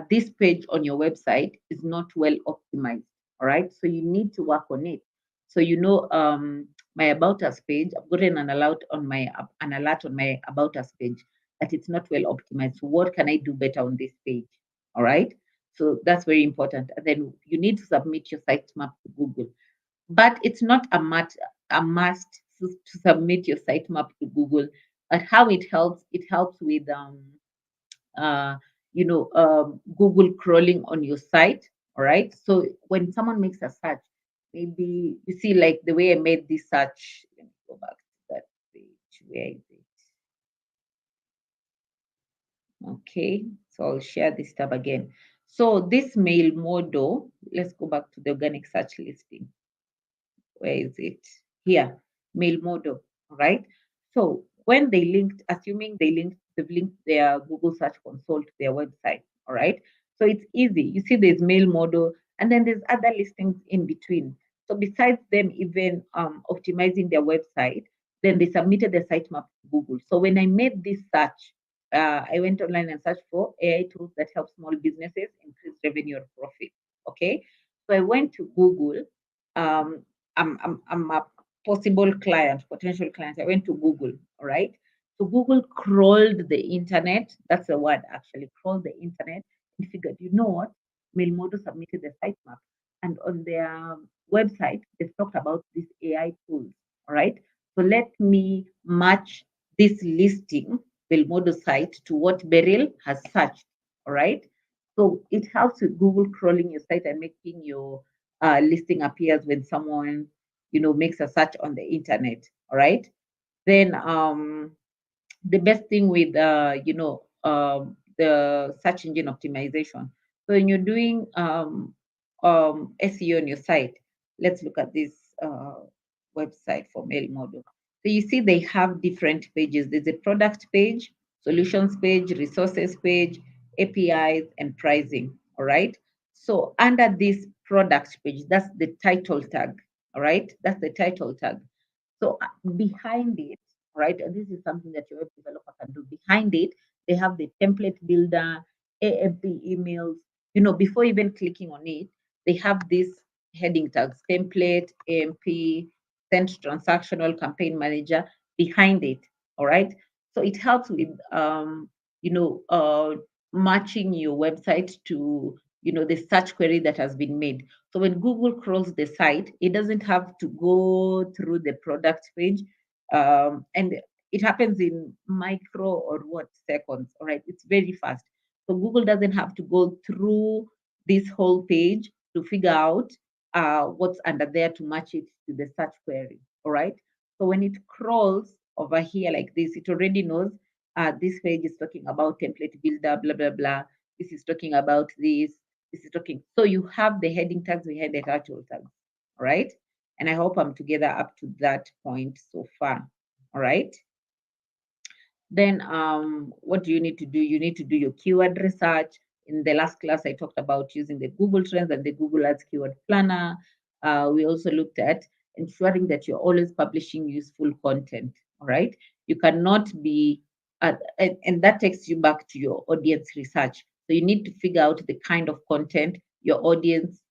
this page on your website is not well optimized, all right? So you need to work on it. So my About Us page, I've gotten an alert on my About Us page that it's not well optimized. So what can I do better on this page? All right. So that's very important. And then you need to submit your sitemap to Google. But it's not a must to submit your sitemap to Google. But how it helps with uh, Google crawling on your site. All right. So when someone makes a search, maybe you see like the way I made this search. Let me go back to that page. Where is it? Okay, so I'll share this tab again. So this male model, let's go back to the organic search listing. Where is it? Here, male model, right? So when they linked, assuming they've linked their Google Search Console to their website, all right? So it's easy. You see there's male model, and then there's other listings in between. So besides them even optimizing their website, then they submitted the sitemap to Google. So when I made this search, I went online and searched for AI tools that help small businesses increase revenue or profit. Okay, so I went to Google. Um, I'm a potential client. I went to Google, all right? So Google crawled the internet. That's the word actually, crawled the internet and figured, you know what? Milmodo submitted the sitemap. And on their website, they've talked about these AI tools, all right? So let me match this listing, Milmodo site, to what Beryl has searched, all right? So it helps with Google crawling your site and making your listing appears when someone makes a search on the internet, all right? Then the best thing with the search engine optimization. So when you're doing SEO on your site, let's look at this website for mail model. So you see they have different pages. There's a product page, solutions page, resources page, APIs, and pricing. All right. So under this product page, that's the title tag. All right. That's the title tag. So behind it, right, and this is something that your web developer can do. Behind it, they have the template builder, AMP emails. Before even clicking on it, they have these heading tags: template, AMP, sent transactional, campaign manager behind it. All right. So it helps with you know uh, matching your website to the search query that has been made. So when Google crawls the site, it doesn't have to go through the product page. And it happens in micro or what seconds. All right. It's very fast. So Google doesn't have to go through this whole page to figure out what's under there to match it to the search query. All right. So when it crawls over here like this, it already knows this page is talking about template builder, blah, blah, blah. This is talking about this. This is talking. So you have the heading tags behind the title tags. All right. And I hope I'm together up to that point so far. All right. Then what do you need to do? You need to do your keyword research. In the last class, I talked about using the Google Trends and the Google Ads Keyword Planner. We also looked at ensuring that you're always publishing useful content. All right. You cannot be, and that takes you back to your audience research. So you need to figure out the kind of content your audience,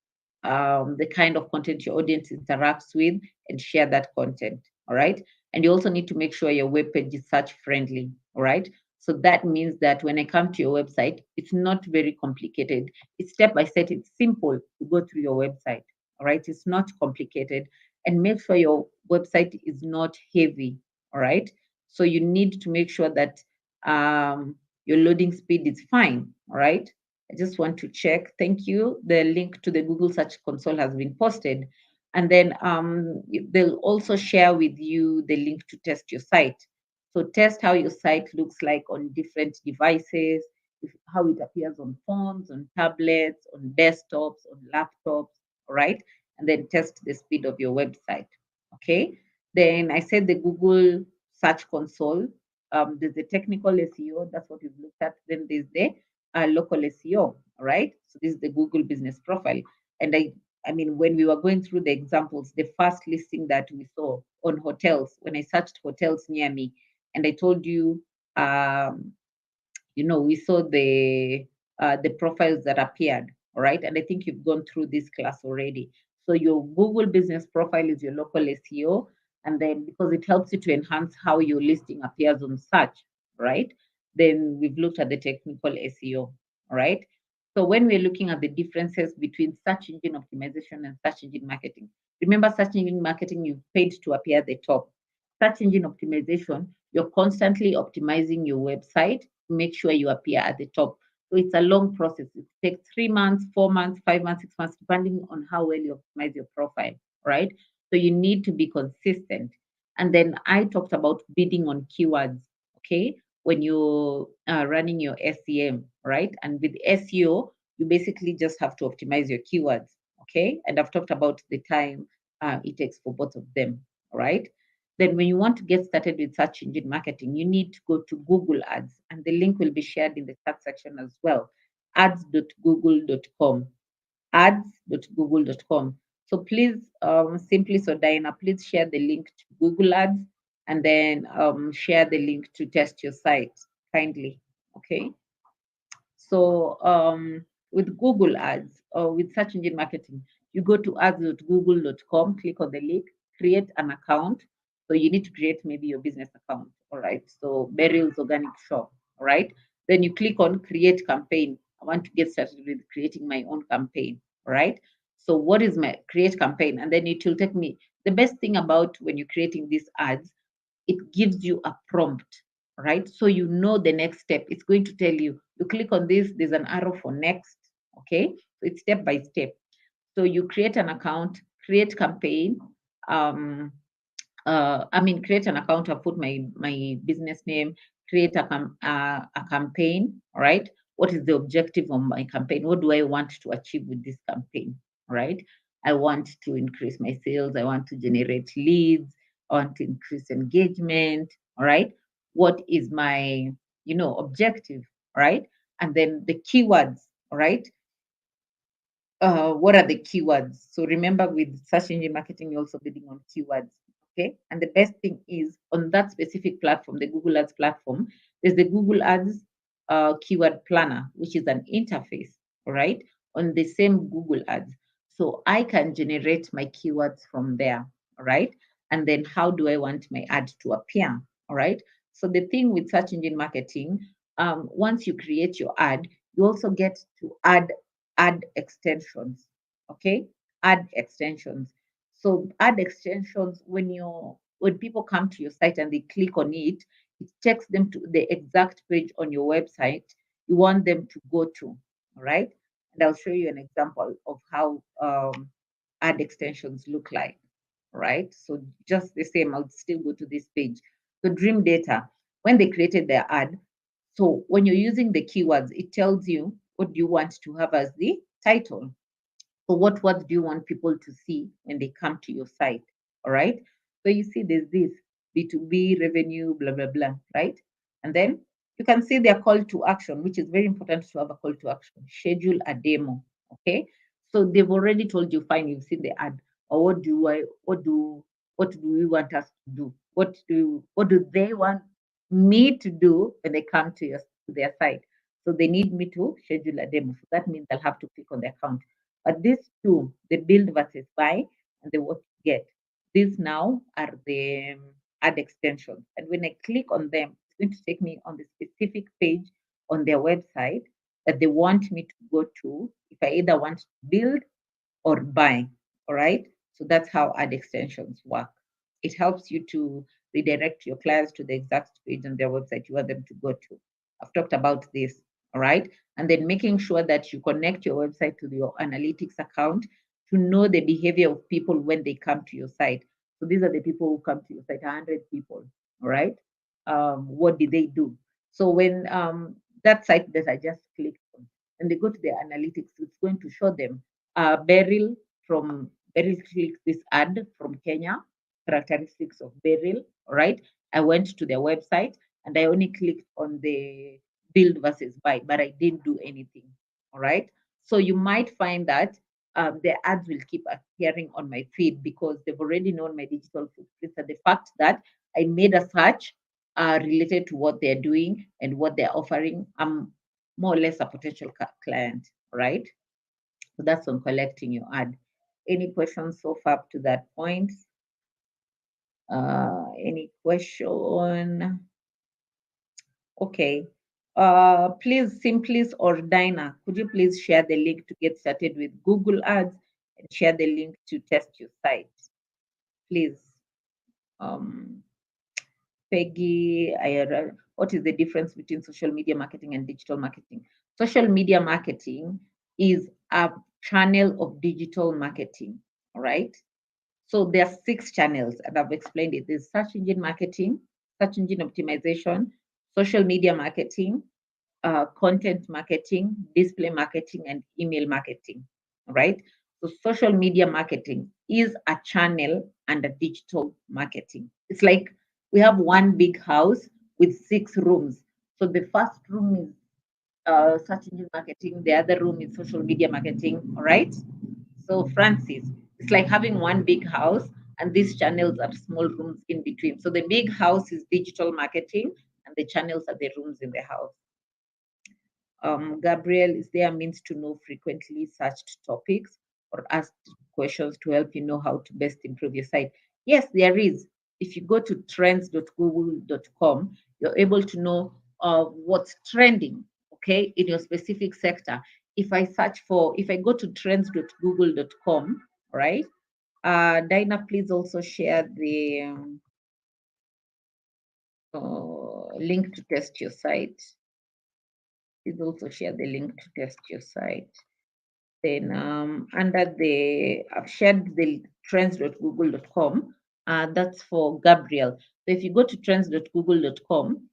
the kind of content your audience interacts with, and share that content. All right. And you also need to make sure your web page is search friendly. All right. So that means that when I come to your website, it's not very complicated. It's step by step. It's simple to go through your website. All right. It's not complicated. And make sure your website is not heavy. All right. So you need to make sure that your loading speed is fine. All right. I just want to check. Thank you. The link to the Google Search Console has been posted. And then they'll also share with you the link to test your site. So test how your site looks like on different devices, how it appears on phones, on tablets, on desktops, on laptops, all right? And then test the speed of your website, okay? Then I said the Google Search Console. There's the technical SEO, that's what we've looked at. Then there's the local SEO, all right? So this is the Google Business Profile. And I mean, when we were going through the examples, the first listing that we saw on hotels, when I searched hotels near me, and I told you, um, we saw the profiles that appeared, all right? And I think you've gone through this class already. So your Google Business Profile is your local SEO, and then because it helps you to enhance how your listing appears on search, right? Then we've looked at the technical SEO, all right? So when we're looking at the differences between search engine optimization and search engine marketing, remember search engine marketing, you've paid to appear at the top. Search engine optimization, you're constantly optimizing your website to make sure you appear at the top. So it's a long process. It takes 3 months, 4 months, 5 months, 6 months, depending on how well you optimize your profile, right? So you need to be consistent. And then I talked about bidding on keywords, okay? When you are running your SEM, right? And with SEO, you basically just have to optimize your keywords, okay? And I've talked about the time it takes for both of them, right? Then when you want to get started with search engine marketing, you need to go to Google Ads, and the link will be shared in the chat section as well. ads.google.com. ads.google.com. So please, simply so Diana, please share the link to Google Ads, and then share the link to test your site kindly. Okay. So with Google Ads or with search engine marketing, you go to ads.google.com, click on the link, create an account. So you need to create maybe your business account. All right. So Beryl's Organic Shop. All right. Then you click on create campaign. I want to get started with creating my own campaign. All right. So what is my create campaign? And then it will take me. The best thing about when you're creating these ads, it gives you a prompt, right? So you know the next step. It's going to tell you, you click on this, there's an arrow for next, okay? So it's step by step. So you create an account, create campaign, create an account. I put my business name, create a campaign. All right. What is the objective of my campaign? What do I want to achieve with this campaign? All right. I want to increase my sales. I want to generate leads. I want to increase engagement. All right. What is my objective? All right. And then the keywords. All right, what are the keywords? So remember, with search engine marketing, you're also bidding on keywords. Okay. And the best thing is on that specific platform, the Google Ads platform, there's the Google Ads keyword planner, which is an interface, all right, on the same Google Ads. So I can generate my keywords from there, all right? And then how do I want my ad to appear? All right. So the thing with search engine marketing, once you create your ad, you also get to add extensions. Okay, add extensions. So add extensions when people come to your site and they click on it, it takes them to the exact page on your website you want them to go to. All right, and I'll show you an example of how add extensions look like. Right, so just the same, I'll still go to this page. So Dream Data, when they created their ad, so when you're using the keywords, it tells you what do you want to have as the title. So what words do you want people to see when they come to your site? All right. So you see there's this B2B revenue, blah, blah, blah, right? And then you can see their call to action, which is very important to have a call to action. Schedule a demo. Okay. So they've already told you, fine, you've seen the ad. Or what do we want us to do? What do they want me to do when they come to their site? So they need me to schedule a demo. So that means they'll have to click on the account. But these two, the build versus buy and the what to get, these now are the ad extensions. And when I click on them, it's going to take me on the specific page on their website that they want me to go to if I either want to build or buy. All right. So that's how ad extensions work. It helps you to redirect your clients to the exact page on their website you want them to go to. I've talked about this. All right. And then making sure that you connect your website to your analytics account to know the behavior of people when they come to your site. So these are the people who come to your site, 100 people. All right. what did they do. So when that site that I just clicked on, and they go to the analytics, it's going to show them Beryl from Beryl clicks this ad from Kenya, characteristics of Beryl. All right. I went to their website and I only clicked on the build versus buy, but I didn't do anything. All right. So you might find that the ads will keep appearing on my feed because they've already known my digital footprint and the fact that I made a search related to what they're doing and what they're offering. I'm more or less a potential client, right? So that's on collecting your ad. Any questions so far up to that point? Any question? Okay. Please, Simplis or Dinah, could you please share the link to get started with Google Ads and share the link to test your site, please? Um, Peggy, what is the difference between social media marketing and digital marketing? Social media marketing is a channel of digital marketing, all right? So there are 6 channels, and I've explained it. There's search engine marketing, search engine optimization, social media marketing, content marketing, display marketing, and email marketing. Right? So social media marketing is a channel under digital marketing. It's like we have one big house with 6 rooms. So the first room is search engine marketing, the other room is social media marketing. All right. So Francis, it's like having one big house and these channels are small rooms in between. So the big house is digital marketing and the channels are the rooms in the house. Gabriel, is there a means to know frequently searched topics or asked questions to help you know how to best improve your site? Yes, there is. If you go to trends.google.com, you're able to know what's trending, okay, in your specific sector. If I go to trends.google.com, right? Dinah, please also share the link to test your site. Please also share the link to test your site. Then I've shared the trends.google.com. That's for Gabriel. So if you go to trends.google.com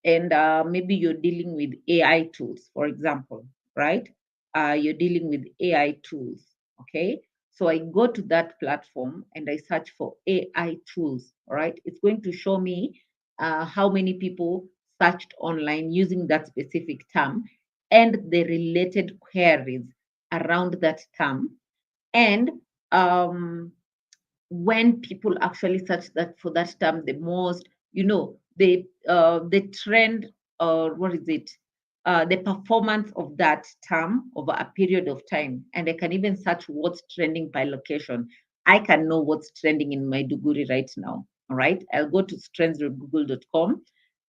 and maybe you're dealing with AI tools, for example, right? You're dealing with AI tools, okay? So I go to that platform and I search for AI tools, all right? It's going to show me how many people searched online using that specific term and the related queries around that term. And when people actually search that for that term the most, the trend, or what is it, the performance of that term over a period of time. And I can even search what's trending by location. I can know what's trending in Maiduguri right now. All right, I'll go to trends.google.com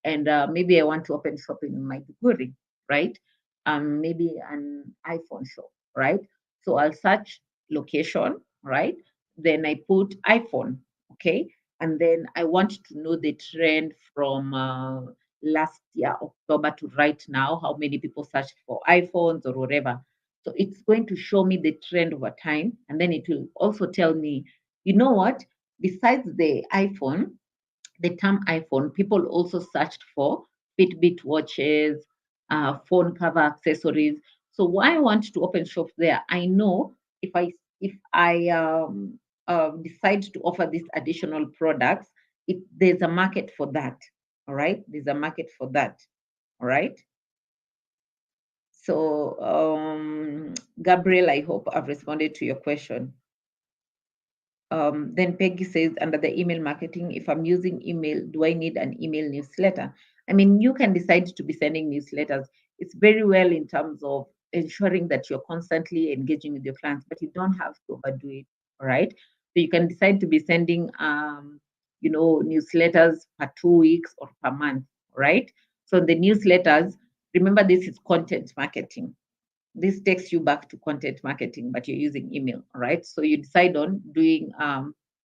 and maybe I want to open shop in Maiduguri, right? Maybe an iPhone shop, right? So I'll search location, right? Then I put iPhone, okay? And then I want to know the trend from last year, October to right now, how many people searched for iPhones or whatever. So it's going to show me the trend over time. And then it will also tell me, you know what, besides the iPhone, the term iPhone, people also searched for Fitbit watches, phone cover accessories. So why I want to open shop there? I know if I decide to offer these additional products, there's a market for that. All right, there's a market for that. All right. So Gabriel, I hope I've responded to your question. Then Peggy says, under the email marketing, if I'm using email, do I need an email newsletter? I mean, you can decide to be sending newsletters. It's very well in terms of ensuring that you're constantly engaging with your clients, but you don't have to overdo it. All right. So you can decide to be sending, newsletters per 2 weeks or per month. Right. So the newsletters, remember, this is content marketing. This takes you back to content marketing, but you're using email, right? So you decide on doing,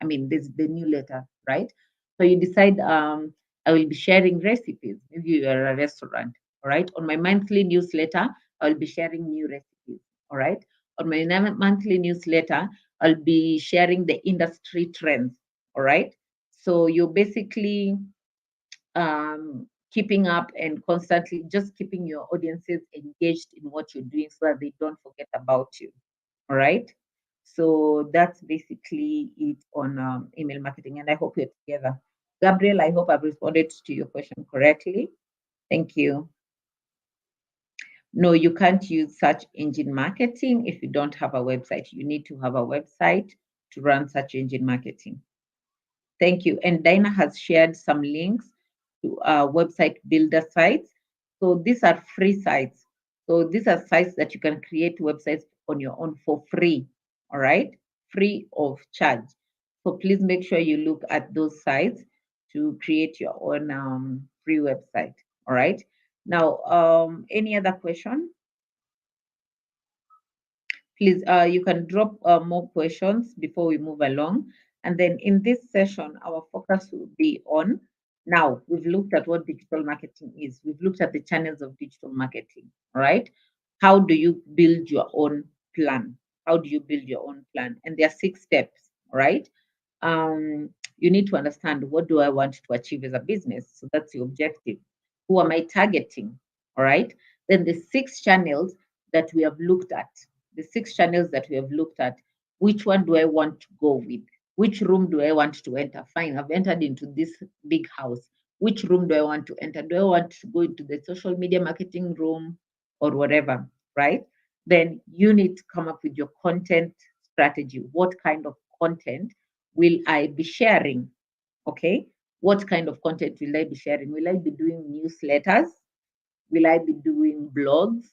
there's the new letter, right? So you decide, I will be sharing recipes. Maybe you're a restaurant, all right? On my monthly newsletter, I will be sharing new recipes, all right? On my monthly newsletter, I'll be sharing the industry trends, all right? So you're basically keeping up and constantly just keeping your audiences engaged in what you're doing so that they don't forget about you. All right. So that's basically it on email marketing. And I hope you're together. Gabriel, I hope I've responded to your question correctly. Thank you. No, you can't use search engine marketing if you don't have a website. You need to have a website to run search engine marketing. Thank you. And Dinah has shared some links to website builder sites. So these are free sites. So these are sites that you can create websites on your own for free. All right, free of charge. So please make sure you look at those sites to create your own free website. All right. Now, any other question? Please, you can drop more questions before we move along. And then in this session, our focus will be on now, we've looked at what digital marketing is, we've looked at the channels of digital marketing, right? How do you build your own plan? How do you build your own plan? And there are 6 steps, right? You need to understand, what do I want to achieve as a business? So that's the objective. Who am I targeting? All right. Then the 6 channels that we have looked at, which one do I want to go with? Which room do I want to enter? Fine, I've entered into this big house. Which room do I want to enter? Do I want to go into the social media marketing room or whatever, right? Then you need to come up with your content strategy. What kind of content will I be sharing? Okay. What kind of content will I be sharing? Will I be doing newsletters? Will I be doing blogs?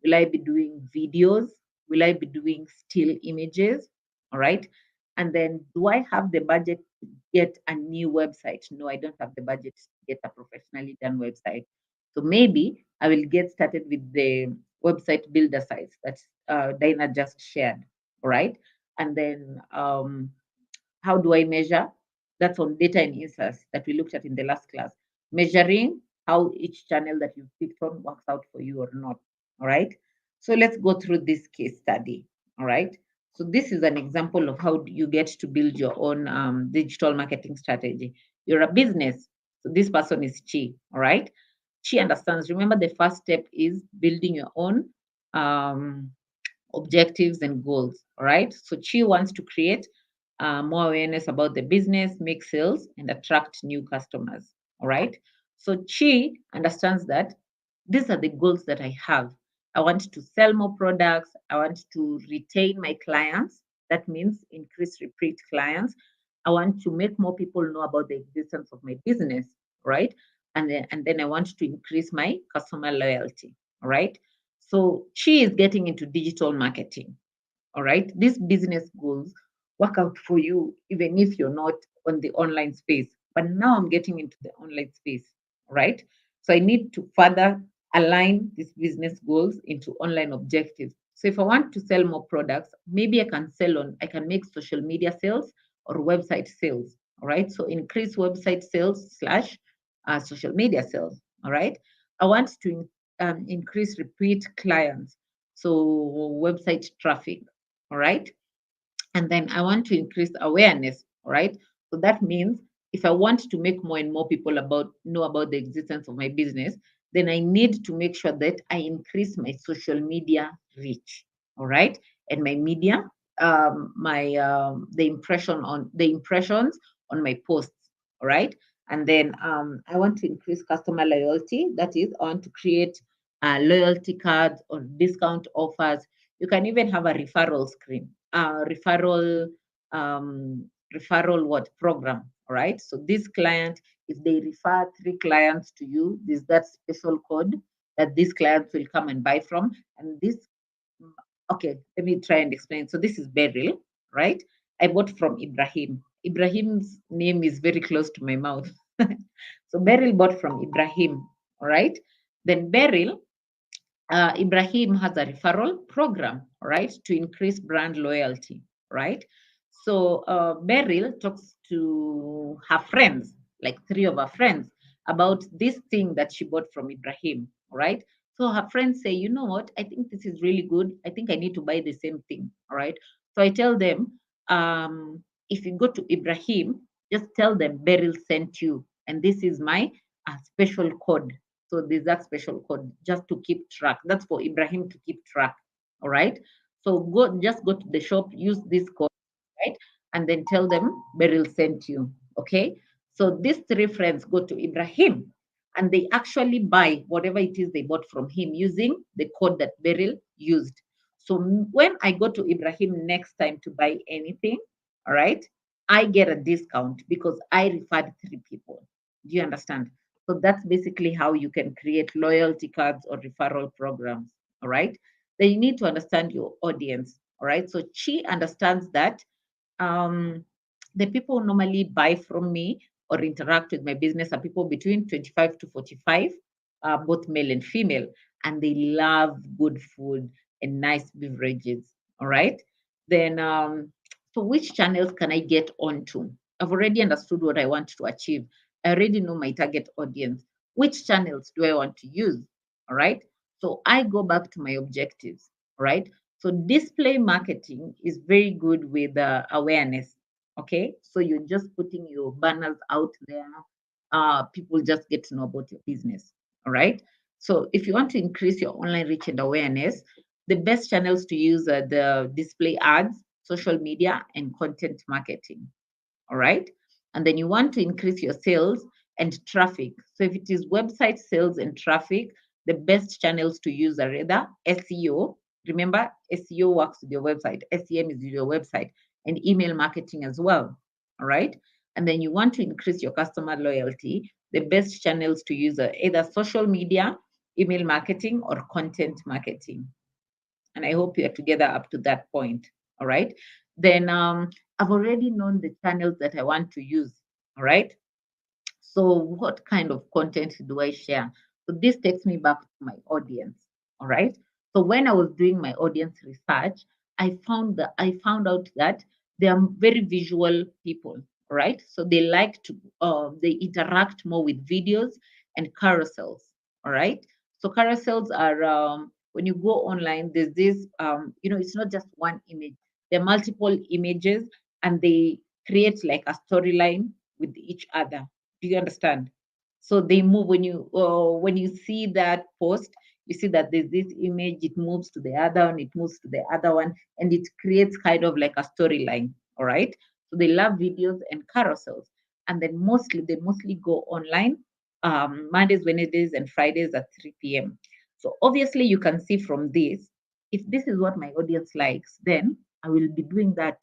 Will I be doing videos? Will I be doing still images? All right. And then, do I have the budget to get a new website? No, I don't have the budget to get a professionally done website. So maybe I will get started with the website builder sites that Dinah just shared. All right. And then, how do I measure? That's on data and insights that we looked at in the last class. Measuring how each channel that you picked on works out for you or not. All right. So let's go through this case study. All right. So this is an example of how you get to build your own digital marketing strategy. You're a business. So this person is Chi. All right. Chi understands. Remember, the first step is building your own um, objectives and goals. All right. So Chi wants to create more awareness about the business, make sales, and attract new customers. All right. So Chi understands that these are the goals that I have. I want to sell more products. I want to retain my clients. That means increase repeat clients. I want to make more people know about the existence of my business, right? And then I want to increase my customer loyalty. All right. So she is getting into digital marketing. All right. These business goals work out for you even if you're not on the online space. But now I'm getting into the online space. All right. So I need to further align these business goals into online objectives. So if I want to sell more products, maybe I can make social media sales or website sales. All right. So increase website sales slash social media sales. All right. I want to increase repeat clients. So website traffic. All right. And then I want to increase awareness. All right. So that means if I want to make more and more people know about the existence of my business, then I need to make sure that I increase my social media reach. All right. And my media, my the impressions on my posts. All right. And then I want to increase customer loyalty. That is, I want to create loyalty cards or discount offers. You can even have a referral screen, referral what program. All right. So this client, if they refer 3 clients to you, there's that special code that these clients will come and buy from. And this, okay, let me try and explain. So this is Beryl, right? I bought from Ibrahim. Ibrahim's name is very close to my mouth. So Beryl bought from Ibrahim, all right? Then Beryl, Ibrahim has a referral program, right, to increase brand loyalty, right? So Beryl talks to her friends, like 3 of her friends, about this thing that she bought from Ibrahim, right? So her friends say, you know what? I think this is really good. I think I need to buy the same thing, all right? So I tell them, if you go to Ibrahim, just tell them Beryl sent you, and this is my a special code. So there's that special code just to keep track. That's for Ibrahim to keep track. All right. So go to the shop, use this code, right? And then tell them Beryl sent you. Okay. So these three friends go to Ibrahim and they actually buy whatever it is they bought from him using the code that Beryl used. So when I go to Ibrahim next time to buy anything, all right, I get a discount because I referred three people. Do you understand? So that's basically how you can create loyalty cards or referral programs. All right. Then you need to understand your audience. All right. So Chi understands that um, the people who normally buy from me or interact with my business are people between 25 to 45, both male and female, and they love good food and nice beverages. All right. Then, so which channels can I get onto? I've already understood what I want to achieve. I already know my target audience. Which channels do I want to use? All right. So I go back to my objectives. All right. So display marketing is very good with awareness. Okay, so you're just putting your banners out there. People just get to know about your business. All right. So if you want to increase your online reach and awareness, the best channels to use are the display ads, social media, and content marketing. All right. And then you want to increase your sales and traffic. So if it is website sales and traffic, the best channels to use are either SEO. Remember, SEO works with your website, SEM is with your website, and email marketing as well. All right. And then you want to increase your customer loyalty. The best channels to use are either social media, email marketing, or content marketing. And I hope you're together up to that point. All right. Then I've already known the channels that I want to use. All right. So, what kind of content do I share? So, this takes me back to my audience. All right. So, when I was doing my audience research, I found out that they are very visual people. Right. So, they like to they interact more with videos and carousels. All right. So, carousels are when you go online, there's this it's not just one image. There are multiple images, and they create like a storyline with each other. Do you understand? So they move when you see that post, you see that there's this image, it moves to the other one, it moves to the other one, and it creates kind of like a storyline. All right. So they love videos and carousels. And then they mostly go online Mondays, Wednesdays, and Fridays at 3 p.m. So obviously you can see from this, if this is what my audience likes, then I will be doing that.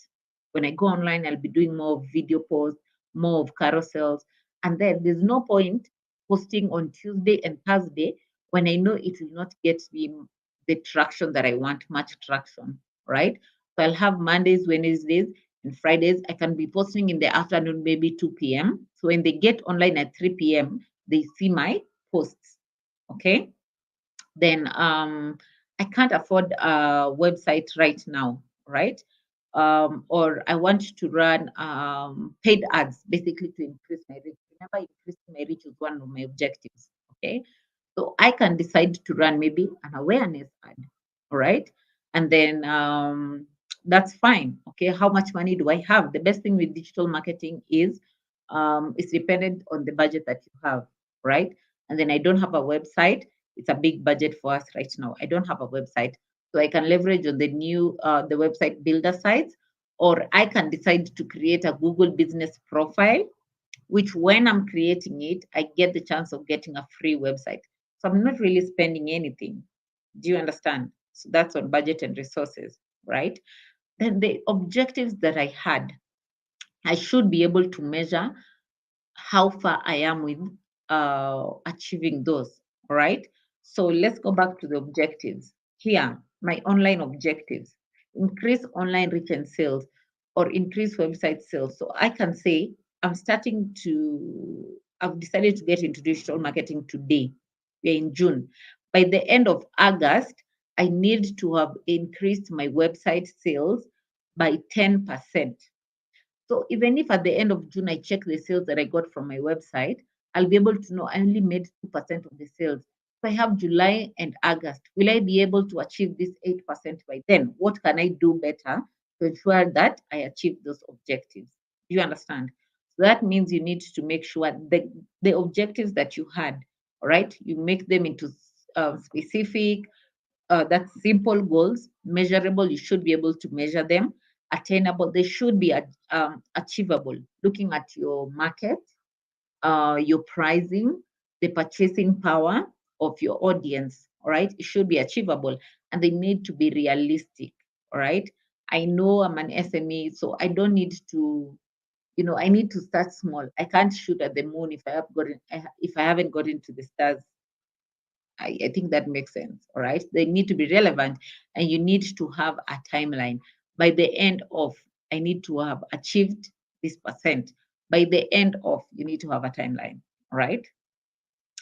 When I go online, I'll be doing more of video posts, more of carousels, and then there's no point posting on Tuesday and Thursday when I know it will not get the traction that I want, much traction, right? So I'll have Mondays, Wednesdays, and Fridays. I can be posting in the afternoon, maybe 2 p.m. So when they get online at 3 p.m., they see my posts. Okay. Then I can't afford a website right now, right? Or I want to run paid ads basically to increase my reach. Remember, increasing my reach is one of my objectives. Okay. So I can decide to run maybe an awareness ad. All right. And then that's fine. Okay. How much money do I have? The best thing with digital marketing is it's dependent on the budget that you have. Right. And then I don't have a website. It's a big budget for us right now. I don't have a website. So I can leverage on the website builder sites, or I can decide to create a Google business profile, which when I'm creating it, I get the chance of getting a free website. So I'm not really spending anything. Do you understand? So that's on budget and resources, right? Then the objectives that I had, I should be able to measure how far I am with achieving those. All right. So let's go back to the objectives. Here, my online objectives: increase online reach and sales, or increase website sales. So I can say I've decided to get into digital marketing today. We're in June. By the end of August, I need to have increased my website sales by 10%. So even if at the end of June I check the sales that I got from my website, I'll be able to know I only made 2% of the sales. If I have July and August, will I be able to achieve this 8% by then? What can I do better to ensure that I achieve those objectives? Do you understand? That means you need to make sure the objectives that you had, all right, you make them into specific, that's simple goals, measurable. You should be able to measure them, attainable. They should be achievable. Looking at your market, your pricing, the purchasing power of your audience. All right, it should be achievable, and they need to be realistic. All right, I know I'm an SME, so I don't need to, I need to start small. I can't shoot at the moon if I haven't gotten to the stars. I think that makes sense. All right. They need to be relevant, and you need to have a timeline. By the end of, I need to have achieved this percent. By the end of, you need to have a timeline. All right.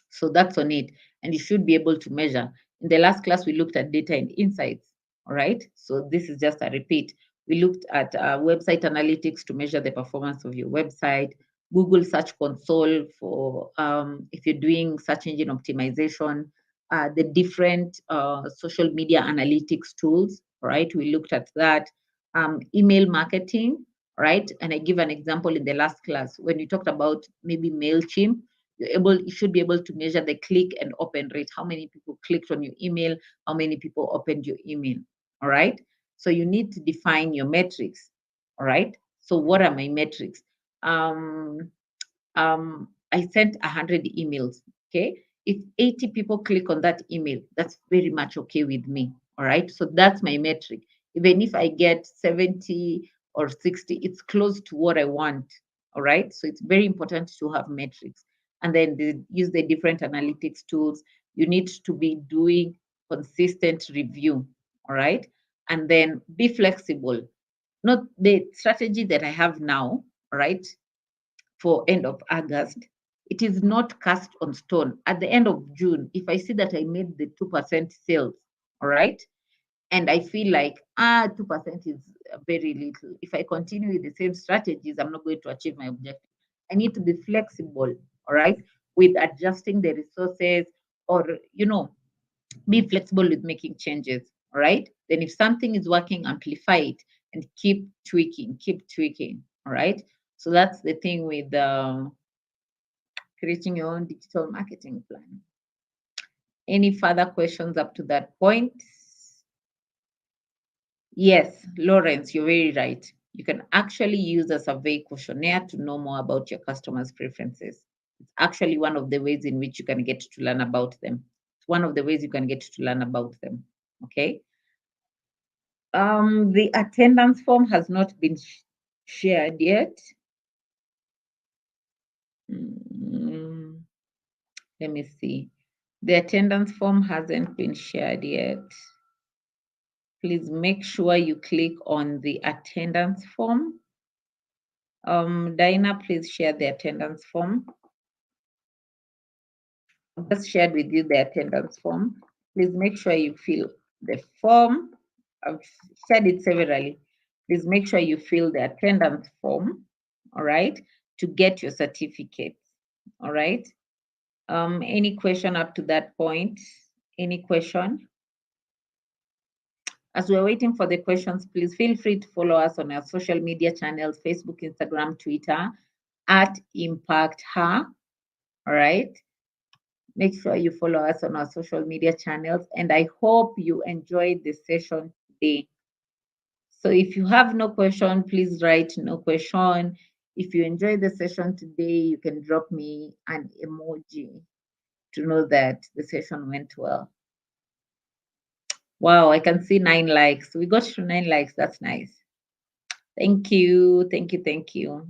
So that's on it. And you should be able to measure. In the last class, we looked at data and insights. All right. So this is just a repeat. We looked at website analytics to measure the performance of your website, Google Search Console for if you're doing search engine optimization, the different social media analytics tools. Right. We looked at that. Email marketing. Right. And I give an example in the last class when you talked about maybe MailChimp. You should be able to measure the click and open rate. How many people clicked on your email? How many people opened your email? All right. So you need to define your metrics. All right. So what are my metrics? Um, I sent 100 emails. Okay. If 80 people click on that email, that's very much okay with me. All right. So that's my metric. Even if I get 70 or 60, it's close to what I want. All right. So it's very important to have metrics. And then use the different analytics tools. You need to be doing consistent review. All right. And then be flexible. Not the strategy that I have now, right? For end of August, it is not cast on stone. At the end of June, if I see that I made the 2% sales, all right, and I feel like 2% is very little. If I continue with the same strategies, I'm not going to achieve my objective. I need to be flexible, all right, with adjusting the resources, or be flexible with making changes, all right? Then if something is working, amplify it and keep tweaking, all right? So that's the thing with creating your own digital marketing plan. Any further questions up to that point? Yes, Lawrence, you're very right. You can actually use a survey questionnaire to know more about your customers' preferences. It's actually one of the ways in which you can get to learn about them. It's one of the ways you can get to learn about them. Okay. The attendance form has not been shared yet. Mm, let me see. The attendance form hasn't been shared yet. Please make sure you click on the attendance form. Dinah, please share the attendance form. I've just shared with you the attendance form. Please make sure you fill the form. I've shared it severally. Please make sure you fill the attendance form, all right, to get your certificate, all right? Any question up to that point? Any question? As we're waiting for the questions, please feel free to follow us on our social media channels, Facebook, Instagram, Twitter, at Impact Her. All right. Make sure you follow us on our social media channels. And I hope you enjoyed the session today. So if you have no question, please write no question. If you enjoyed the session today, you can drop me an emoji to know that the session went well. Wow, I can see 9 likes. We got to 9 likes. That's nice. Thank you. Thank you. Thank you.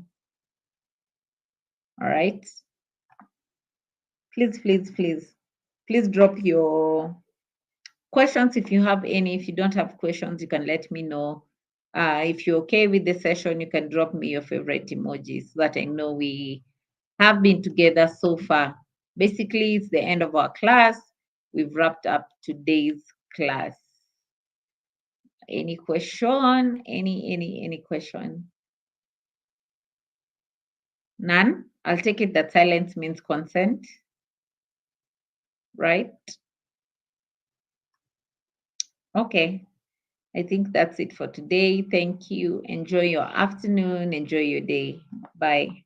All right. Please drop your questions if you have any. If you don't have questions, you can let me know. If you're okay with the session, you can drop me your favorite emojis so that I know we have been together so far. Basically, it's the end of our class. We've wrapped up today's class. Any question? Any question? None? I'll take it that silence means consent, right? Okay. I think that's it for today. Thank you. Enjoy your afternoon. Enjoy your day. Bye.